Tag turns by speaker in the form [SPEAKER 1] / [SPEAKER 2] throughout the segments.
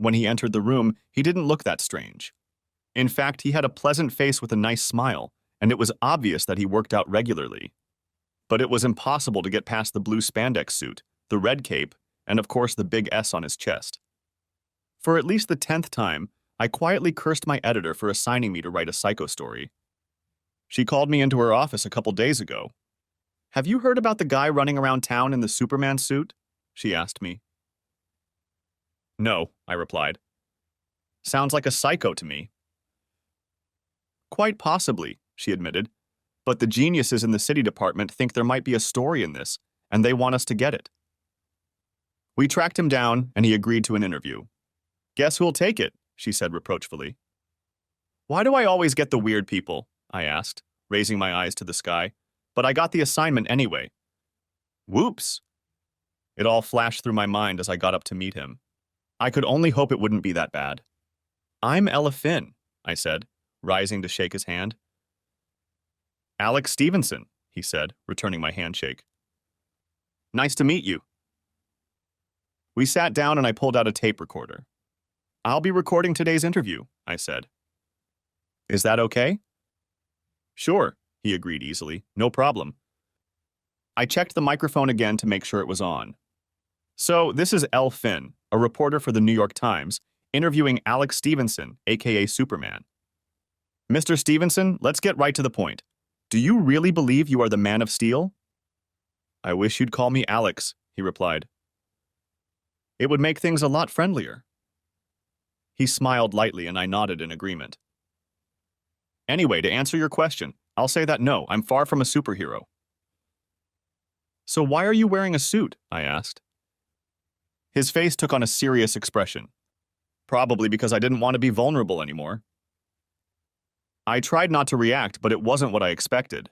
[SPEAKER 1] when he entered the room, he didn't look that strange. In fact, he had a pleasant face with a nice smile, and it was obvious that he worked out regularly. But it was impossible to get past the blue spandex suit, the red cape, and of course the big S on his chest. For at least the 10th time, I quietly cursed my editor for assigning me to write a psycho story. She called me into her office a couple days ago. "Have you heard about the guy running around town in the Superman suit?" she asked me. "No," I replied. "Sounds like a psycho to me." "Quite possibly," she admitted, "but the geniuses in the city department think there might be a story in this, and they want us to get it." We tracked him down, and he agreed to an interview. "Guess who'll take it?" she said reproachfully. "Why do I always get the weird people?" I asked, raising my eyes to the sky, but I got the assignment anyway. Whoops! It all flashed through my mind as I got up to meet him. I could only hope it wouldn't be that bad. "I'm Ella Finn," I said, rising to shake his hand. "Alex Stevenson," he said, returning my handshake. "Nice to meet you." We sat down and I pulled out a tape recorder. "I'll be recording today's interview," I said. "Is that okay?" "Sure," he agreed easily. "No problem." I checked the microphone again to make sure it was on. "So, this is Elle Finn, a reporter for the New York Times, interviewing Alex Stevenson, aka Superman. Mr. Stevenson, let's get right to the point. Do you really believe you are the Man of Steel?" "I wish you'd call me Alex," he replied. "It would make things a lot friendlier." He smiled lightly and I nodded in agreement. "Anyway, to answer your question, I'll say that no, I'm far from a superhero." "So why are you wearing a suit?" I asked. His face took on a serious expression. "Probably because I didn't want to be vulnerable anymore." I tried not to react, but it wasn't what I expected.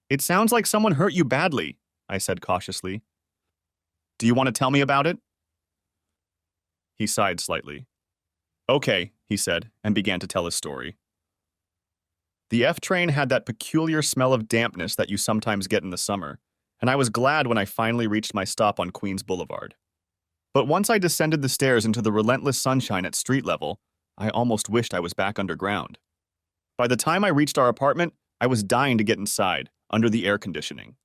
[SPEAKER 1] "It sounds like someone hurt you badly," I said cautiously. "Do you want to tell me about it?" He sighed slightly. "Okay," he said, and began to tell his story. The F train had that peculiar smell of dampness that you sometimes get in the summer, and I was glad when I finally reached my stop on Queens Boulevard. But once I descended the stairs into the relentless sunshine at street level, I almost wished I was back underground. By the time I reached our apartment, I was dying to get inside, under the air conditioning.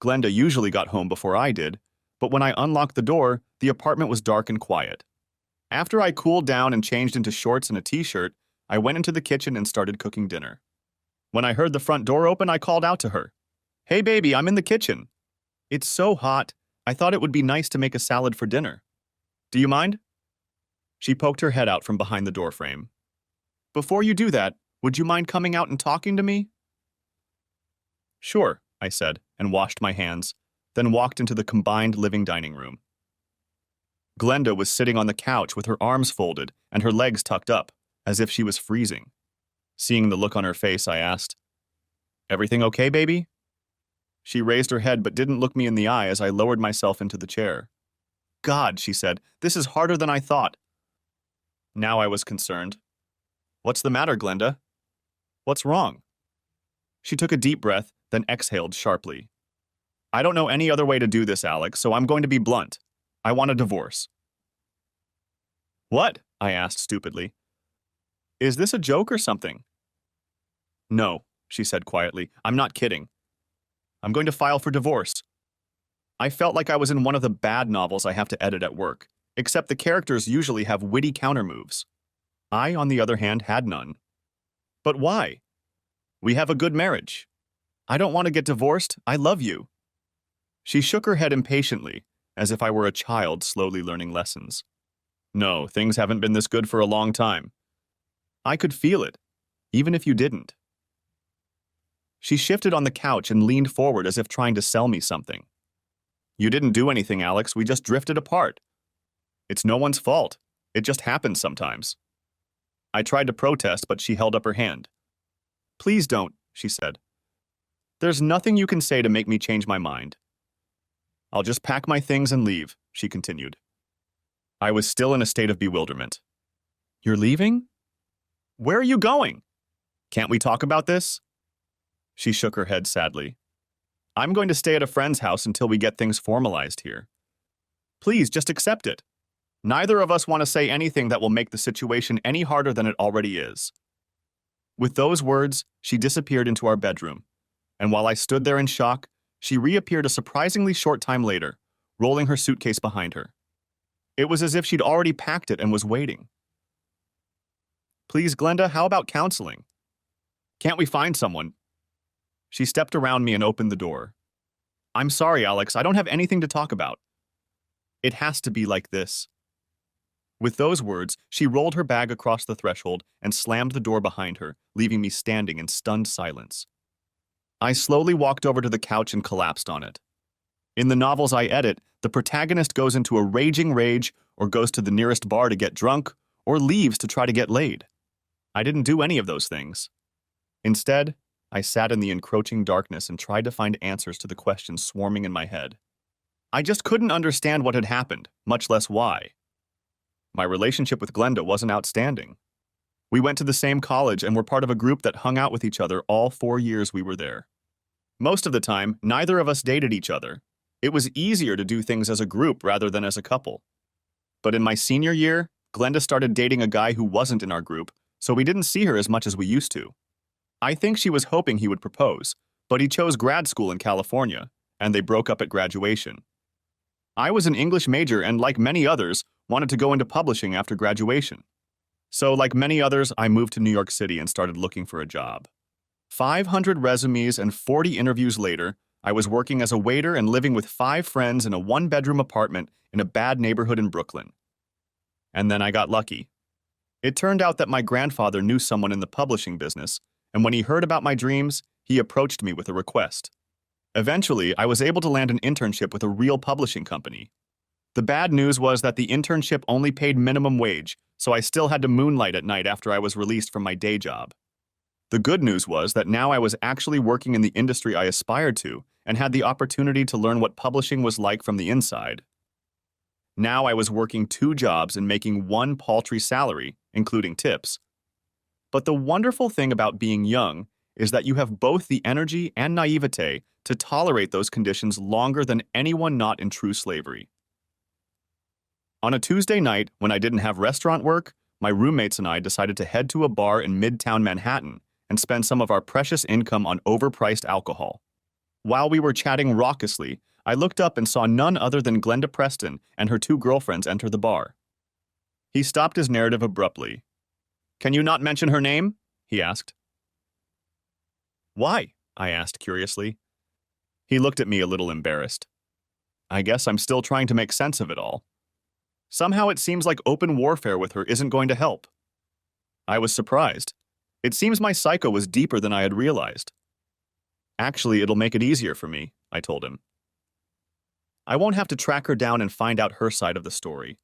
[SPEAKER 1] Glenda usually got home before I did, but when I unlocked the door, the apartment was dark and quiet. After I cooled down and changed into shorts and a t-shirt, I went into the kitchen and started cooking dinner. When I heard the front door open, I called out to her. "Hey baby, I'm in the kitchen. It's so hot, I thought it would be nice to make a salad for dinner. Do you mind?" She poked her head out from behind the doorframe. "Before you do that, would you mind coming out and talking to me?" "Sure," I said, and washed my hands, then walked into the combined living dining room. Glenda was sitting on the couch with her arms folded and her legs tucked up, as if she was freezing. Seeing the look on her face, I asked, "Everything okay, baby?" She raised her head but didn't look me in the eye as I lowered myself into the chair. "God," she said, "this is harder than I thought." Now I was concerned. "What's the matter, Glenda? What's wrong?" She took a deep breath, then exhaled sharply. "I don't know any other way to do this, Alex, so I'm going to be blunt. I want a divorce." "What?" I asked stupidly. "Is this a joke or something?" "No," she said quietly. "I'm not kidding. I'm going to file for divorce." I felt like I was in one of the bad novels I have to edit at work, except the characters usually have witty countermoves. I, on the other hand, had none. "But why? We have a good marriage. I don't want to get divorced. I love you." She shook her head impatiently, as if I were a child slowly learning lessons. "No, things haven't been this good for a long time. I could feel it, even if you didn't." She shifted on the couch and leaned forward as if trying to sell me something. "You didn't do anything, Alex. We just drifted apart. It's no one's fault. It just happens sometimes." I tried to protest, but she held up her hand. "Please don't," she said. "There's nothing you can say to make me change my mind." "I'll just pack my things and leave," she continued. I was still in a state of bewilderment. "You're leaving? Where are you going? Can't we talk about this?" She shook her head sadly. "I'm going to stay at a friend's house until we get things formalized here. Please, just accept it." Neither of us want to say anything that will make the situation any harder than it already is." With those words, she disappeared into our bedroom, and while I stood there in shock, she reappeared a surprisingly short time later, rolling her suitcase behind her. It was as if she'd already packed it and was waiting. "Please, Glenda, how about counseling? Can't we find someone?" She stepped around me and opened the door. "I'm sorry, Alex, I don't have anything to talk about. It has to be like this." With those words, she rolled her bag across the threshold and slammed the door behind her, leaving me standing in stunned silence. I slowly walked over to the couch and collapsed on it. In the novels I edit, the protagonist goes into a raging rage or goes to the nearest bar to get drunk or leaves to try to get laid. I didn't do any of those things. Instead, I sat in the encroaching darkness and tried to find answers to the questions swarming in my head. I just couldn't understand what had happened, much less why. My relationship with Glenda wasn't outstanding. We went to the same college and were part of a group that hung out with each other all 4 years we were there. Most of the time, neither of us dated each other. It was easier to do things as a group rather than as a couple. But in my senior year, Glenda started dating a guy who wasn't in our group, so we didn't see her as much as we used to. I think she was hoping he would propose, but he chose grad school in California, and they broke up at graduation. I was an English major and, like many others, wanted to go into publishing after graduation. So, like many others, I moved to New York City and started looking for a job. 500 resumes and 40 interviews later, I was working as a waiter and living with 5 friends in a 1-bedroom apartment in a bad neighborhood in Brooklyn. And then I got lucky. It turned out that my grandfather knew someone in the publishing business, and when he heard about my dreams, he approached me with a request. Eventually, I was able to land an internship with a real publishing company. The bad news was that the internship only paid minimum wage, so I still had to moonlight at night after I was released from my day job. The good news was that now I was actually working in the industry I aspired to and had the opportunity to learn what publishing was like from the inside. Now I was working 2 jobs and making 1 paltry salary, including tips. But the wonderful thing about being young is that you have both the energy and naivete to tolerate those conditions longer than anyone not in true slavery. On a Tuesday night, when I didn't have restaurant work, my roommates and I decided to head to a bar in Midtown Manhattan and spend some of our precious income on overpriced alcohol. While we were chatting raucously, I looked up and saw none other than Glenda Preston and her 2 girlfriends enter the bar. He stopped his narrative abruptly. "Can you not mention her name?" he asked. "Why?" I asked curiously. He looked at me a little embarrassed. I guess I'm still trying to make sense of it all. Somehow it seems like open warfare with her isn't going to help. I was surprised. It seems my psycho was deeper than I had realized. "Actually, it'll make it easier for me," I told him. "I won't have to track her down and find out her side of the story.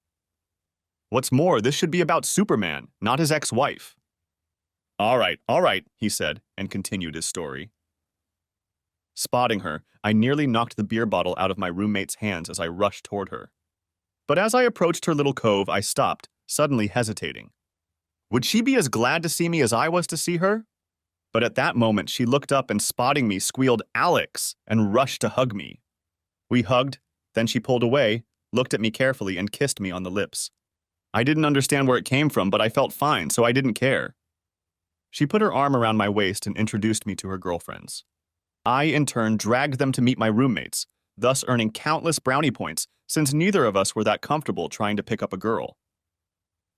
[SPEAKER 1] What's more, this should be about Superman, not his ex-wife." All right, he said, and continued his story. Spotting her, I nearly knocked the beer bottle out of my roommate's hands as I rushed toward her. But as I approached her little cove, I stopped, suddenly hesitating. Would she be as glad to see me as I was to see her? But at that moment, she looked up and, spotting me, squealed, "Alex," and rushed to hug me. We hugged, then she pulled away, looked at me carefully, and kissed me on the lips. I didn't understand where it came from, but I felt fine, so I didn't care. She put her arm around my waist and introduced me to her girlfriends. I, in turn, dragged them to meet my roommates, thus earning countless brownie points, since neither of us were that comfortable trying to pick up a girl.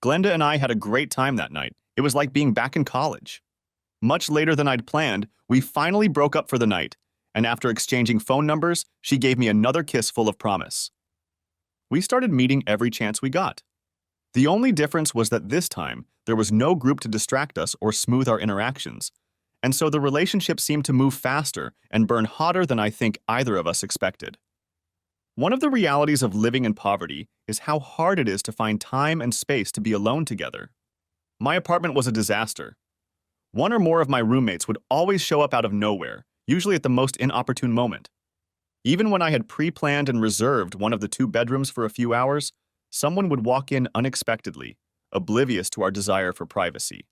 [SPEAKER 1] Glenda and I had a great time that night. It was like being back in college. Much later than I'd planned, we finally broke up for the night, and after exchanging phone numbers, she gave me another kiss full of promise. We started meeting every chance we got. The only difference was that this time, there was no group to distract us or smooth our interactions, and so the relationship seemed to move faster and burn hotter than I think either of us expected. One of the realities of living in poverty is how hard it is to find time and space to be alone together. My apartment was a disaster. One or more of my roommates would always show up out of nowhere, usually at the most inopportune moment. Even when I had pre-planned and reserved one of the 2 bedrooms for a few hours, someone would walk in unexpectedly, oblivious to our desire for privacy.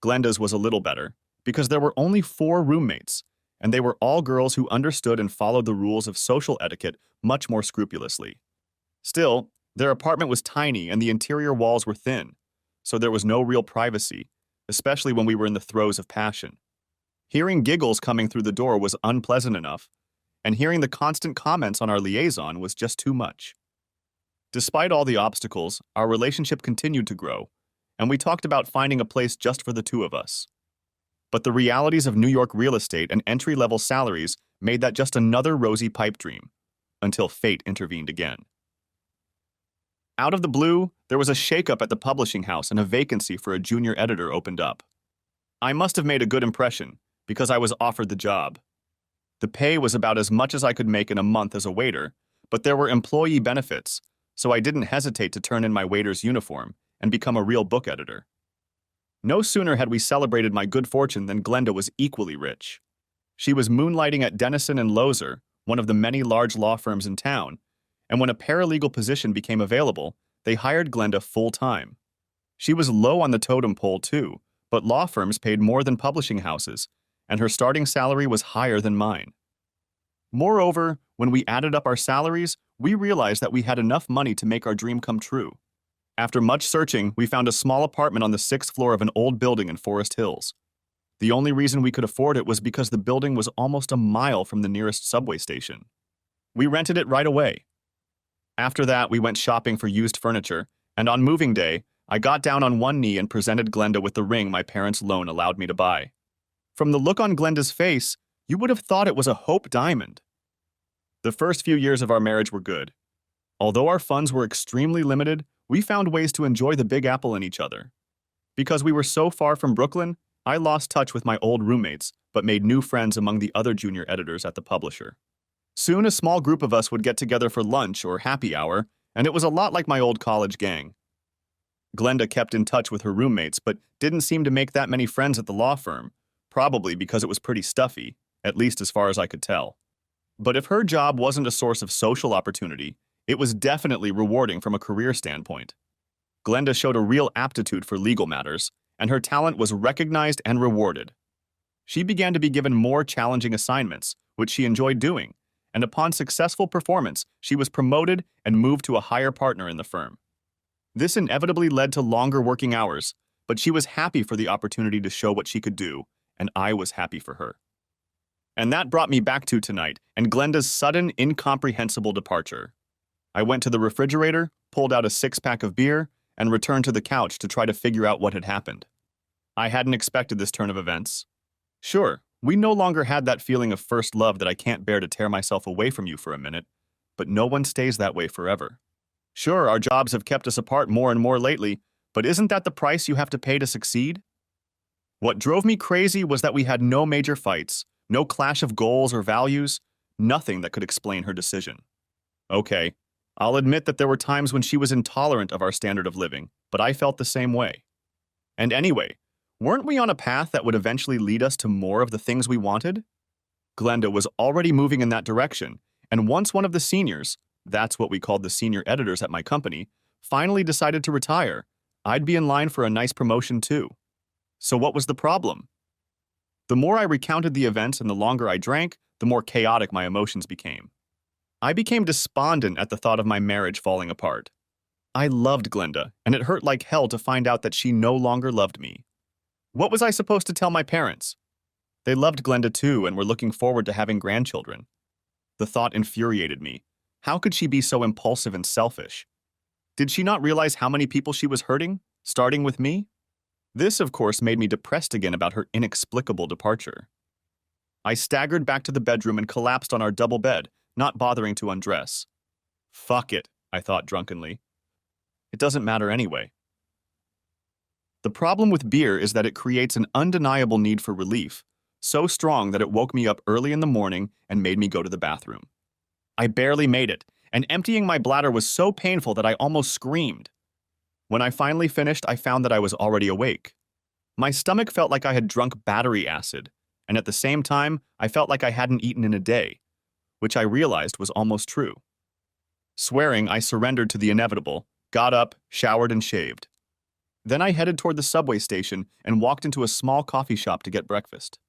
[SPEAKER 1] Glenda's was a little better, because there were only 4 roommates, and they were all girls who understood and followed the rules of social etiquette much more scrupulously. Still, Their apartment was tiny and the interior walls were thin, so there was no real privacy, especially when we were in the throes of passion. Hearing giggles coming through the door was unpleasant enough, and hearing the constant comments on our liaison was just too much. Despite all the obstacles, our relationship continued to grow, and we talked about finding a place just for the two of us. But the realities of New York real estate and entry-level salaries made that just another rosy pipe dream, until fate intervened again. Out of the blue, there was a shakeup at the publishing house and a vacancy for a junior editor opened up. I must have made a good impression, because I was offered the job. The pay was about as much as I could make in a month as a waiter, but there were employee benefits, so I didn't hesitate to turn in my waiter's uniform and become a real book editor. No sooner had we celebrated my good fortune than Glenda was equally rich. She was moonlighting at Dennison and Lozer, one of the many large law firms in town, and when a paralegal position became available, they hired Glenda full-time. She was low on the totem pole too, but law firms paid more than publishing houses, and her starting salary was higher than mine. Moreover, when we added up our salaries, we realized that we had enough money to make our dream come true. After much searching, we found a small apartment on the 6th floor of an old building in Forest Hills. The only reason we could afford it was because the building was almost a mile from the nearest subway station. We rented it right away. After that, we went shopping for used furniture, and on moving day, I got down on one knee and presented Glenda with the ring my parents' loan allowed me to buy. From the look on Glenda's face, you would have thought it was a Hope diamond. The first few years of our marriage were good. Although our funds were extremely limited, we found ways to enjoy the Big Apple and each other. Because we were so far from Brooklyn, I lost touch with my old roommates, but made new friends among the other junior editors at the publisher. Soon a small group of us would get together for lunch or happy hour, and it was a lot like my old college gang. Glenda kept in touch with her roommates, but didn't seem to make that many friends at the law firm, probably because it was pretty stuffy, at least as far as I could tell. But if her job wasn't a source of social opportunity, it was definitely rewarding from a career standpoint. Glenda showed a real aptitude for legal matters, and her talent was recognized and rewarded. She began to be given more challenging assignments, which she enjoyed doing, and upon successful performance, she was promoted and moved to a higher partner in the firm. This inevitably led to longer working hours, but she was happy for the opportunity to show what she could do, and I was happy for her. And that brought me back to tonight and Glenda's sudden, incomprehensible departure. I went to the refrigerator, pulled out a 6-pack of beer, and returned to the couch to try to figure out what had happened. I hadn't expected this turn of events. Sure, we no longer had that feeling of first love that I can't bear to tear myself away from you for a minute, but no one stays that way forever. Sure, our jobs have kept us apart more and more lately, but isn't that the price you have to pay to succeed? What drove me crazy was that we had no major fights, no clash of goals or values, nothing that could explain her decision. Okay, I'll admit that there were times when she was intolerant of our standard of living, but I felt the same way. And anyway, weren't we on a path that would eventually lead us to more of the things we wanted? Glenda was already moving in that direction, and once one of the seniors, that's what we called the senior editors at my company, finally decided to retire, I'd be in line for a nice promotion too. So what was the problem? The more I recounted the events and the longer I drank, the more chaotic my emotions became. I became despondent at the thought of my marriage falling apart. I loved Glenda, and it hurt like hell to find out that she no longer loved me. What was I supposed to tell my parents? They loved Glenda too and were looking forward to having grandchildren. The thought infuriated me. How could she be so impulsive and selfish? Did she not realize how many people she was hurting, starting with me? This, of course, made me depressed again about her inexplicable departure. I staggered back to the bedroom and collapsed on our double bed, not bothering to undress. Fuck it, I thought drunkenly. It doesn't matter anyway. The problem with beer is that it creates an undeniable need for relief, so strong that it woke me up early in the morning and made me go to the bathroom. I barely made it, and emptying my bladder was so painful that I almost screamed. When I finally finished, I found that I was already awake. My stomach felt like I had drunk battery acid, and at the same time, I felt like I hadn't eaten in a day, which I realized was almost true. Swearing, I surrendered to the inevitable, got up, showered, and shaved. Then I headed toward the subway station and walked into a small coffee shop to get breakfast.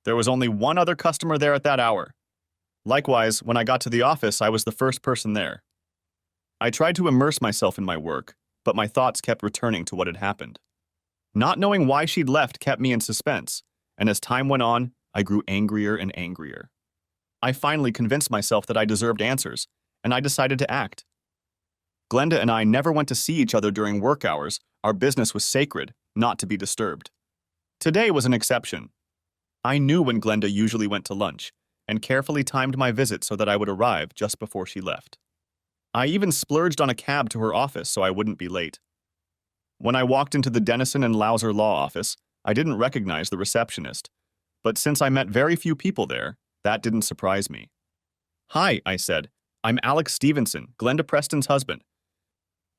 [SPEAKER 1] There was only one other customer there at that hour. Likewise, when I got to the office, I was the first person there. I tried to immerse myself in my work, but my thoughts kept returning to what had happened. Not knowing why she'd left kept me in suspense, and as time went on, I grew angrier and angrier. I finally convinced myself that I deserved answers, and I decided to act. Glenda and I never went to see each other during work hours. Our business was sacred, not to be disturbed. Today was an exception. I knew when Glenda usually went to lunch, and carefully timed my visit so that I would arrive just before she left. I even splurged on a cab to her office so I wouldn't be late. When I walked into the Dennison and Lauser law office, I didn't recognize the receptionist, but since I met very few people there, that didn't surprise me. "Hi," I said. "I'm Alex Stevenson, Glenda Preston's husband.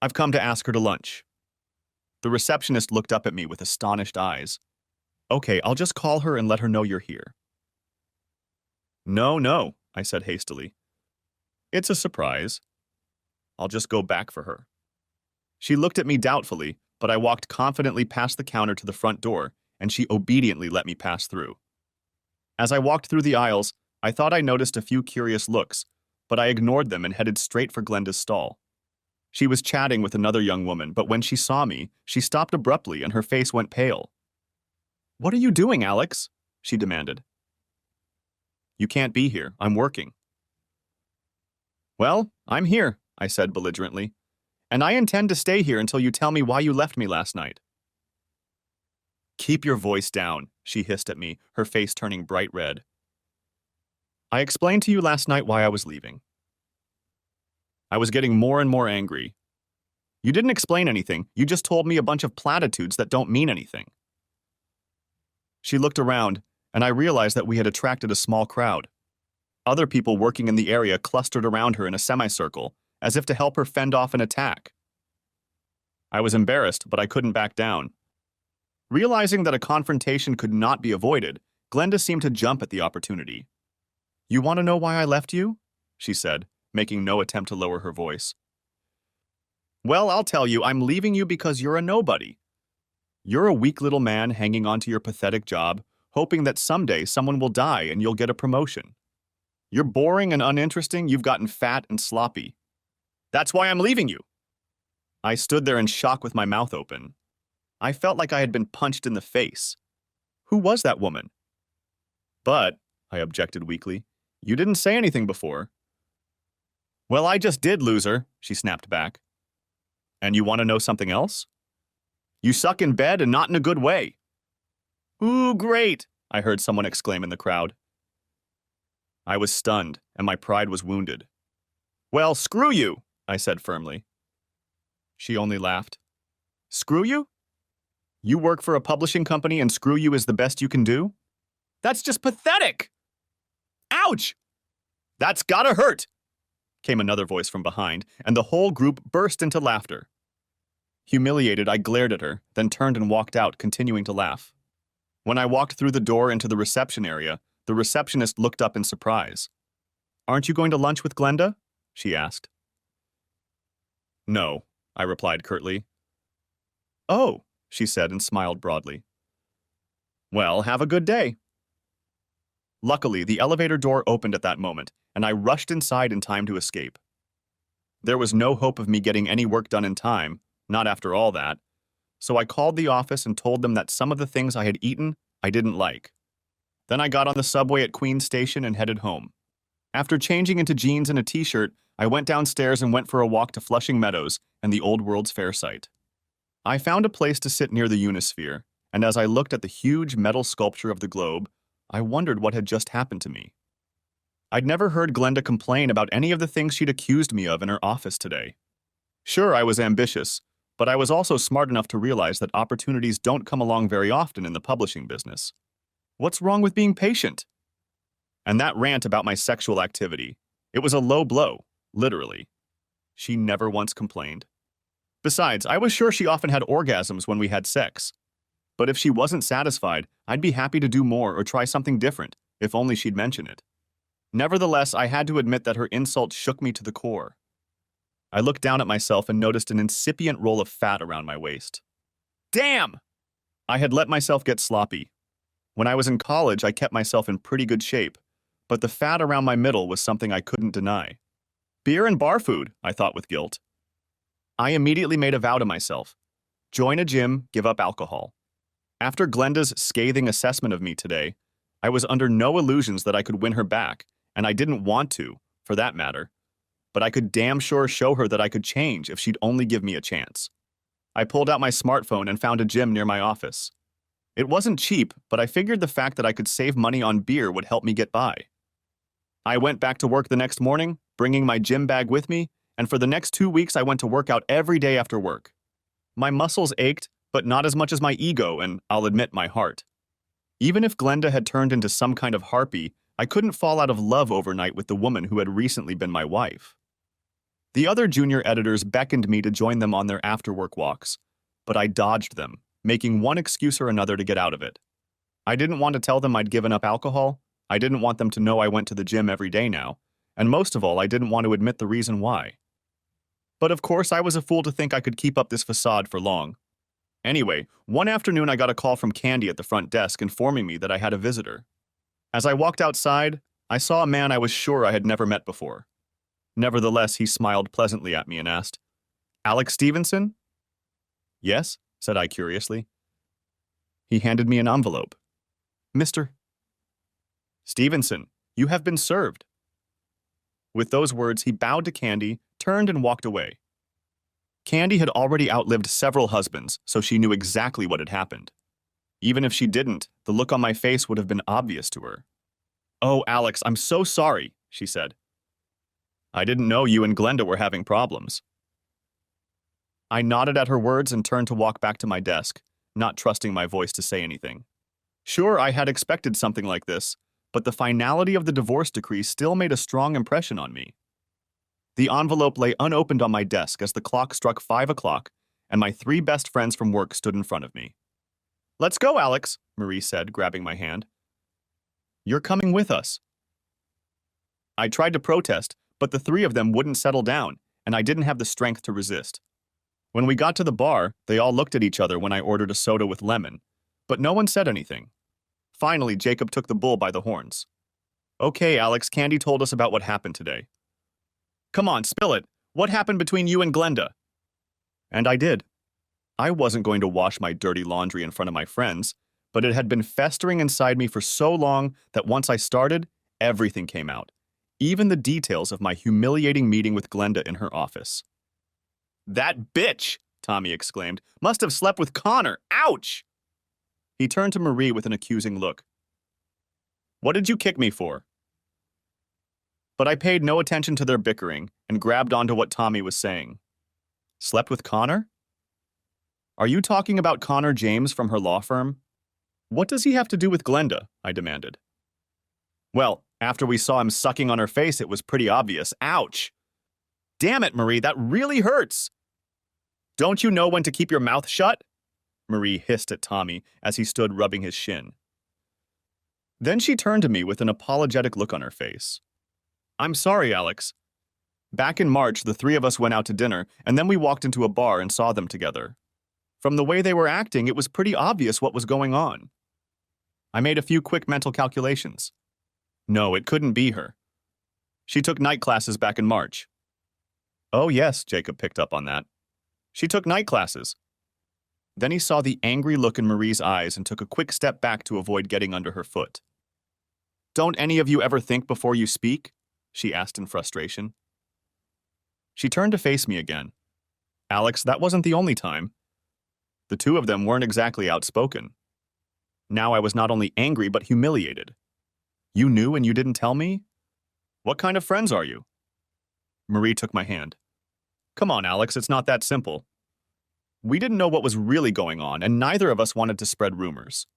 [SPEAKER 1] I've come to ask her to lunch." The receptionist looked up at me with astonished eyes. "Okay, I'll just call her and let her know you're here." No, I said hastily. "It's a surprise. I'll just go back for her." She looked at me doubtfully, but I walked confidently past the counter to the front door, and she obediently let me pass through. As I walked through the aisles, I thought I noticed a few curious looks, but I ignored them and headed straight for Glenda's stall. She was chatting with another young woman, but when she saw me, she stopped abruptly and her face went pale. "What are you doing, Alex?" she demanded. "You can't be here. I'm working." "Well, I'm here," I said belligerently, "and I intend to stay here until you tell me why you left me last night." "Keep your voice down," she hissed at me, her face turning bright red. "I explained to you last night why I was leaving." I was getting more and more angry. "You didn't explain anything. You just told me a bunch of platitudes that don't mean anything." She looked around, and I realized that we had attracted a small crowd. Other people working in the area clustered around her in a semicircle, as if to help her fend off an attack. I was embarrassed, but I couldn't back down. Realizing that a confrontation could not be avoided, Glenda seemed to jump at the opportunity. "You want to know why I left you?" she said, making no attempt to lower her voice. "Well, I'll tell you, I'm leaving you because you're a nobody. You're a weak little man hanging on to your pathetic job, hoping that someday someone will die and you'll get a promotion. You're boring and uninteresting, you've gotten fat and sloppy. That's why I'm leaving you." I stood there in shock with my mouth open. I felt like I had been punched in the face. Who was that woman? "But," I objected weakly, "you didn't say anything before." "Well, I just did, loser," she snapped back. "And you want to know something else? You suck in bed and not in a good way." "Ooh, great," I heard someone exclaim in the crowd. I was stunned, and my pride was wounded. "Well, screw you," I said firmly. She only laughed. "Screw you? You work for a publishing company and screw you is the best you can do? That's just pathetic! Ouch! That's gotta hurt!" came another voice from behind, and the whole group burst into laughter. Humiliated, I glared at her, then turned and walked out, continuing to laugh. When I walked through the door into the reception area, the receptionist looked up in surprise. "Aren't you going to lunch with Glenda?" she asked. "No," I replied curtly. "Oh," she said and smiled broadly. "Well, have a good day." Luckily, the elevator door opened at that moment, and I rushed inside in time to escape. There was no hope of me getting any work done in time, not after all that, so I called the office and told them that some of the things I had eaten I didn't like. Then I got on the subway at Queens Station and headed home. After changing into jeans and a t-shirt, I went downstairs and went for a walk to Flushing Meadows and the Old World's Fair site. I found a place to sit near the Unisphere, and as I looked at the huge metal sculpture of the globe, I wondered what had just happened to me. I'd never heard Glenda complain about any of the things she'd accused me of in her office today. Sure, I was ambitious, but I was also smart enough to realize that opportunities don't come along very often in the publishing business. What's wrong with being patient? And that rant about my sexual activity, it was a low blow, literally. She never once complained. Besides, I was sure she often had orgasms when we had sex. But if she wasn't satisfied, I'd be happy to do more or try something different, if only she'd mention it. Nevertheless, I had to admit that her insult shook me to the core. I looked down at myself and noticed an incipient roll of fat around my waist. Damn! I had let myself get sloppy. When I was in college, I kept myself in pretty good shape, but the fat around my middle was something I couldn't deny. Beer and bar food, I thought with guilt. I immediately made a vow to myself. Join a gym, give up alcohol. After Glenda's scathing assessment of me today, I was under no illusions that I could win her back, and I didn't want to, for that matter. But I could damn sure show her that I could change if she'd only give me a chance. I pulled out my smartphone and found a gym near my office. It wasn't cheap, but I figured the fact that I could save money on beer would help me get by. I went back to work the next morning, bringing my gym bag with me, and for the next 2 weeks I went to work out every day after work. My muscles ached, but not as much as my ego and, I'll admit, my heart. Even if Glenda had turned into some kind of harpy, I couldn't fall out of love overnight with the woman who had recently been my wife. The other junior editors beckoned me to join them on their after-work walks, but I dodged them, making one excuse or another to get out of it. I didn't want to tell them I'd given up alcohol, I didn't want them to know I went to the gym every day now, and most of all, I didn't want to admit the reason why. But of course, I was a fool to think I could keep up this facade for long. Anyway, one afternoon I got a call from Candy at the front desk informing me that I had a visitor. As I walked outside, I saw a man I was sure I had never met before. Nevertheless, he smiled pleasantly at me and asked, "Alex Stevenson?" "Yes," said I curiously. He handed me an envelope. "Mr. Stevenson, you have been served." With those words, he bowed to Candy, turned and walked away. Candy had already outlived several husbands, so she knew exactly what had happened. Even if she didn't, the look on my face would have been obvious to her. "Oh, Alex, I'm so sorry," she said. "I didn't know you and Glenda were having problems." I nodded at her words and turned to walk back to my desk, not trusting my voice to say anything. Sure, I had expected something like this, but the finality of the divorce decree still made a strong impression on me. The envelope lay unopened on my desk as the clock struck 5 o'clock, and my 3 best friends from work stood in front of me. "Let's go, Alex," Marie said, grabbing my hand. "You're coming with us." I tried to protest, but the 3 of them wouldn't settle down, and I didn't have the strength to resist. When we got to the bar, they all looked at each other when I ordered a soda with lemon, but no one said anything. Finally, Jacob took the bull by the horns. "Okay, Alex, Candy told us about what happened today." "Come on, spill it. What happened between you and Glenda?" And I did. I wasn't going to wash my dirty laundry in front of my friends, but it had been festering inside me for so long that once I started, everything came out, even the details of my humiliating meeting with Glenda in her office. "That bitch!" Tommy exclaimed. "Must have slept with Connor. Ouch!" He turned to Marie with an accusing look. "What did you kick me for?" But I paid no attention to their bickering and grabbed onto what Tommy was saying. "Slept with Connor? Are you talking about Connor James from her law firm? What does he have to do with Glenda?" I demanded. "Well, after we saw him sucking on her face, it was pretty obvious. Ouch! Damn it, Marie, that really hurts! Don't you know when to keep your mouth shut?" Marie hissed at Tommy as he stood rubbing his shin. Then she turned to me with an apologetic look on her face. "I'm sorry, Alex. Back in March, the 3 of us went out to dinner, and then we walked into a bar and saw them together. From the way they were acting, it was pretty obvious what was going on." I made a few quick mental calculations. No, it couldn't be her. She took night classes back in March. "Oh yes," Jacob picked up on that. "She took night classes." Then he saw the angry look in Marie's eyes and took a quick step back to avoid getting under her foot. "Don't any of you ever think before you speak?" she asked in frustration. She turned to face me again. "Alex, that wasn't the only time. The 2 of them weren't exactly outspoken. Now I was not only angry but humiliated. You knew and you didn't tell me? What kind of friends are you?" Marie took my hand. "Come on, Alex, it's not that simple. We didn't know what was really going on, and neither of us wanted to spread rumors.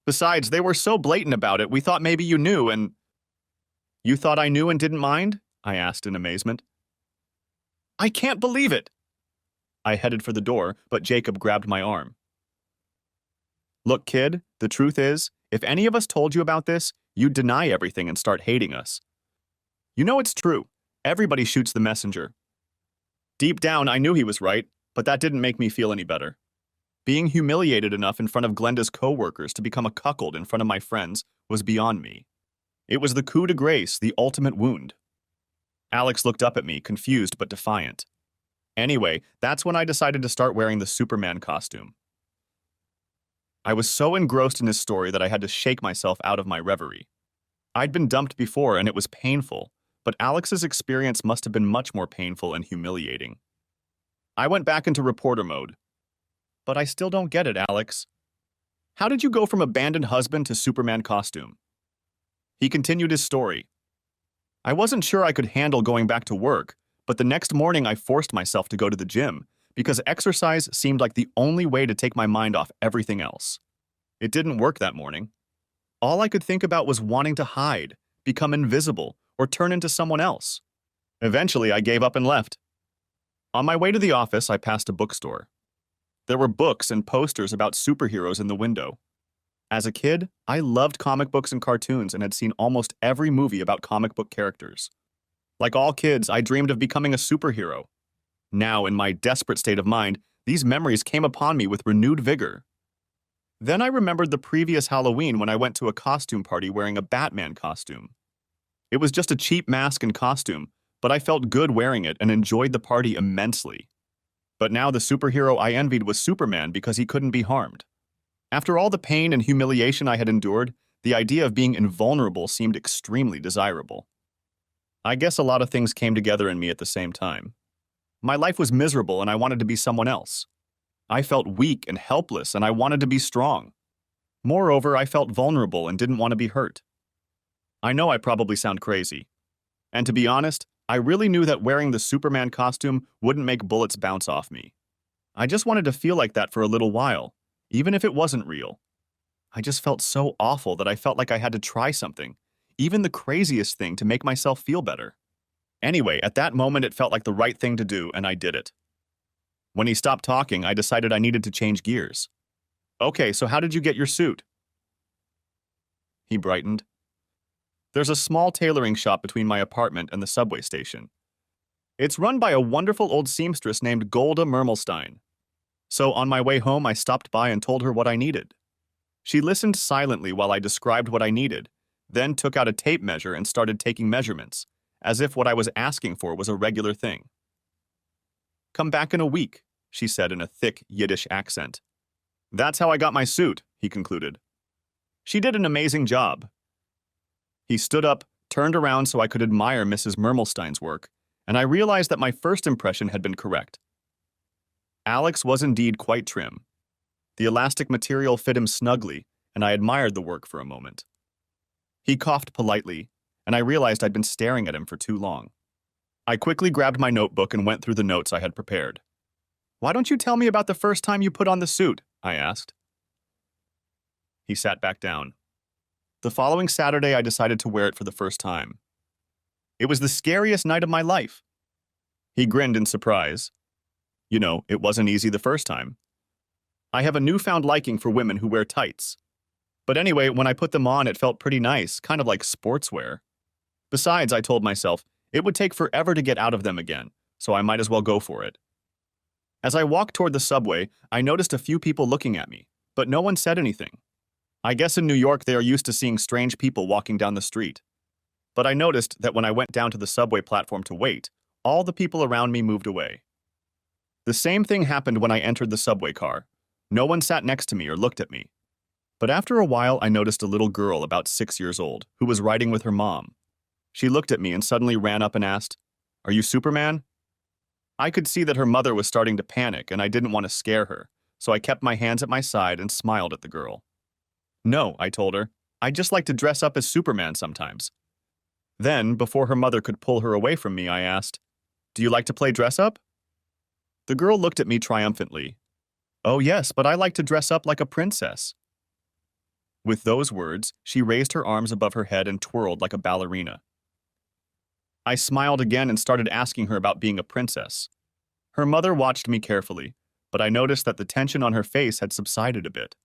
[SPEAKER 1] Besides, they were so blatant about it, we thought maybe you knew and—" "You thought I knew and didn't mind?" I asked in amazement. "I can't believe it!" I headed for the door, but Jacob grabbed my arm. "Look, kid, the truth is, if any of us told you about this, you'd deny everything and start hating us. You know it's true. Everybody shoots the messenger. Deep down, I knew he was right, but that didn't make me feel any better. Being humiliated enough in front of Glenda's co-workers to become a cuckold in front of my friends was beyond me. It was the coup de grace, the ultimate wound." Alex looked up at me, confused but defiant. Anyway, that's when I decided to start wearing the Superman costume. I was so engrossed in his story that I had to shake myself out of my reverie. I'd been dumped before and it was painful, but Alex's experience must have been much more painful and humiliating. I went back into reporter mode. But I still don't get it, Alex. How did you go from abandoned husband to Superman costume? He continued his story. I wasn't sure I could handle going back to work, but the next morning I forced myself to go to the gym because exercise seemed like the only way to take my mind off everything else. It didn't work that morning. All I could think about was wanting to hide, become invisible, or turn into someone else. Eventually, I gave up and left. On my way to the office, I passed a bookstore. There were books and posters about superheroes in the window. As a kid, I loved comic books and cartoons and had seen almost every movie about comic book characters. Like all kids, I dreamed of becoming a superhero. Now, in my desperate state of mind, these memories came upon me with renewed vigor. Then I remembered the previous Halloween when I went to a costume party wearing a Batman costume. It was just a cheap mask and costume, but I felt good wearing it and enjoyed the party immensely. But now the superhero I envied was Superman because he couldn't be harmed. After all the pain and humiliation I had endured, the idea of being invulnerable seemed extremely desirable. I guess a lot of things came together in me at the same time. My life was miserable and I wanted to be someone else. I felt weak and helpless and I wanted to be strong. Moreover, I felt vulnerable and didn't want to be hurt. I know I probably sound crazy. And to be honest, I really knew that wearing the Superman costume wouldn't make bullets bounce off me. I just wanted to feel like that for a little while, even if it wasn't real. I just felt so awful that I felt like I had to try something, even the craziest thing, to make myself feel better. Anyway, at that moment it felt like the right thing to do, and I did it. When he stopped talking, I decided I needed to change gears. Okay, so how did you get your suit? He brightened. There's a small tailoring shop between my apartment and the subway station. It's run by a wonderful old seamstress named Golda Mermelstein. So on my way home, I stopped by and told her what I needed. She listened silently while I described what I needed, then took out a tape measure and started taking measurements, as if what I was asking for was a regular thing. Come back in a week, she said in a thick Yiddish accent. That's how I got my suit, he concluded. She did an amazing job. He stood up, turned around so I could admire Mrs. Mermelstein's work, and I realized that my first impression had been correct. Alex was indeed quite trim. The elastic material fit him snugly, and I admired the work for a moment. He coughed politely, and I realized I'd been staring at him for too long. I quickly grabbed my notebook and went through the notes I had prepared. Why don't you tell me about the first time you put on the suit? I asked. He sat back down. The following Saturday, I decided to wear it for the first time. It was the scariest night of my life. He grinned in surprise. You know, it wasn't easy the first time. I have a newfound liking for women who wear tights. But anyway, when I put them on, it felt pretty nice, kind of like sportswear. Besides, I told myself, it would take forever to get out of them again, so I might as well go for it. As I walked toward the subway, I noticed a few people looking at me, but no one said anything. I guess in New York they are used to seeing strange people walking down the street. But I noticed that when I went down to the subway platform to wait, all the people around me moved away. The same thing happened when I entered the subway car. No one sat next to me or looked at me. But after a while, I noticed a little girl about 6 years old who was riding with her mom. She looked at me and suddenly ran up and asked, "Are you Superman?" I could see that her mother was starting to panic and I didn't want to scare her, so I kept my hands at my side and smiled at the girl. "No," I told her. "I just like to dress up as Superman sometimes." Then, before her mother could pull her away from me, I asked, "Do you like to play dress-up?" The girl looked at me triumphantly. "Oh yes, but I like to dress up like a princess." With those words, she raised her arms above her head and twirled like a ballerina. I smiled again and started asking her about being a princess. Her mother watched me carefully, but I noticed that the tension on her face had subsided a bit.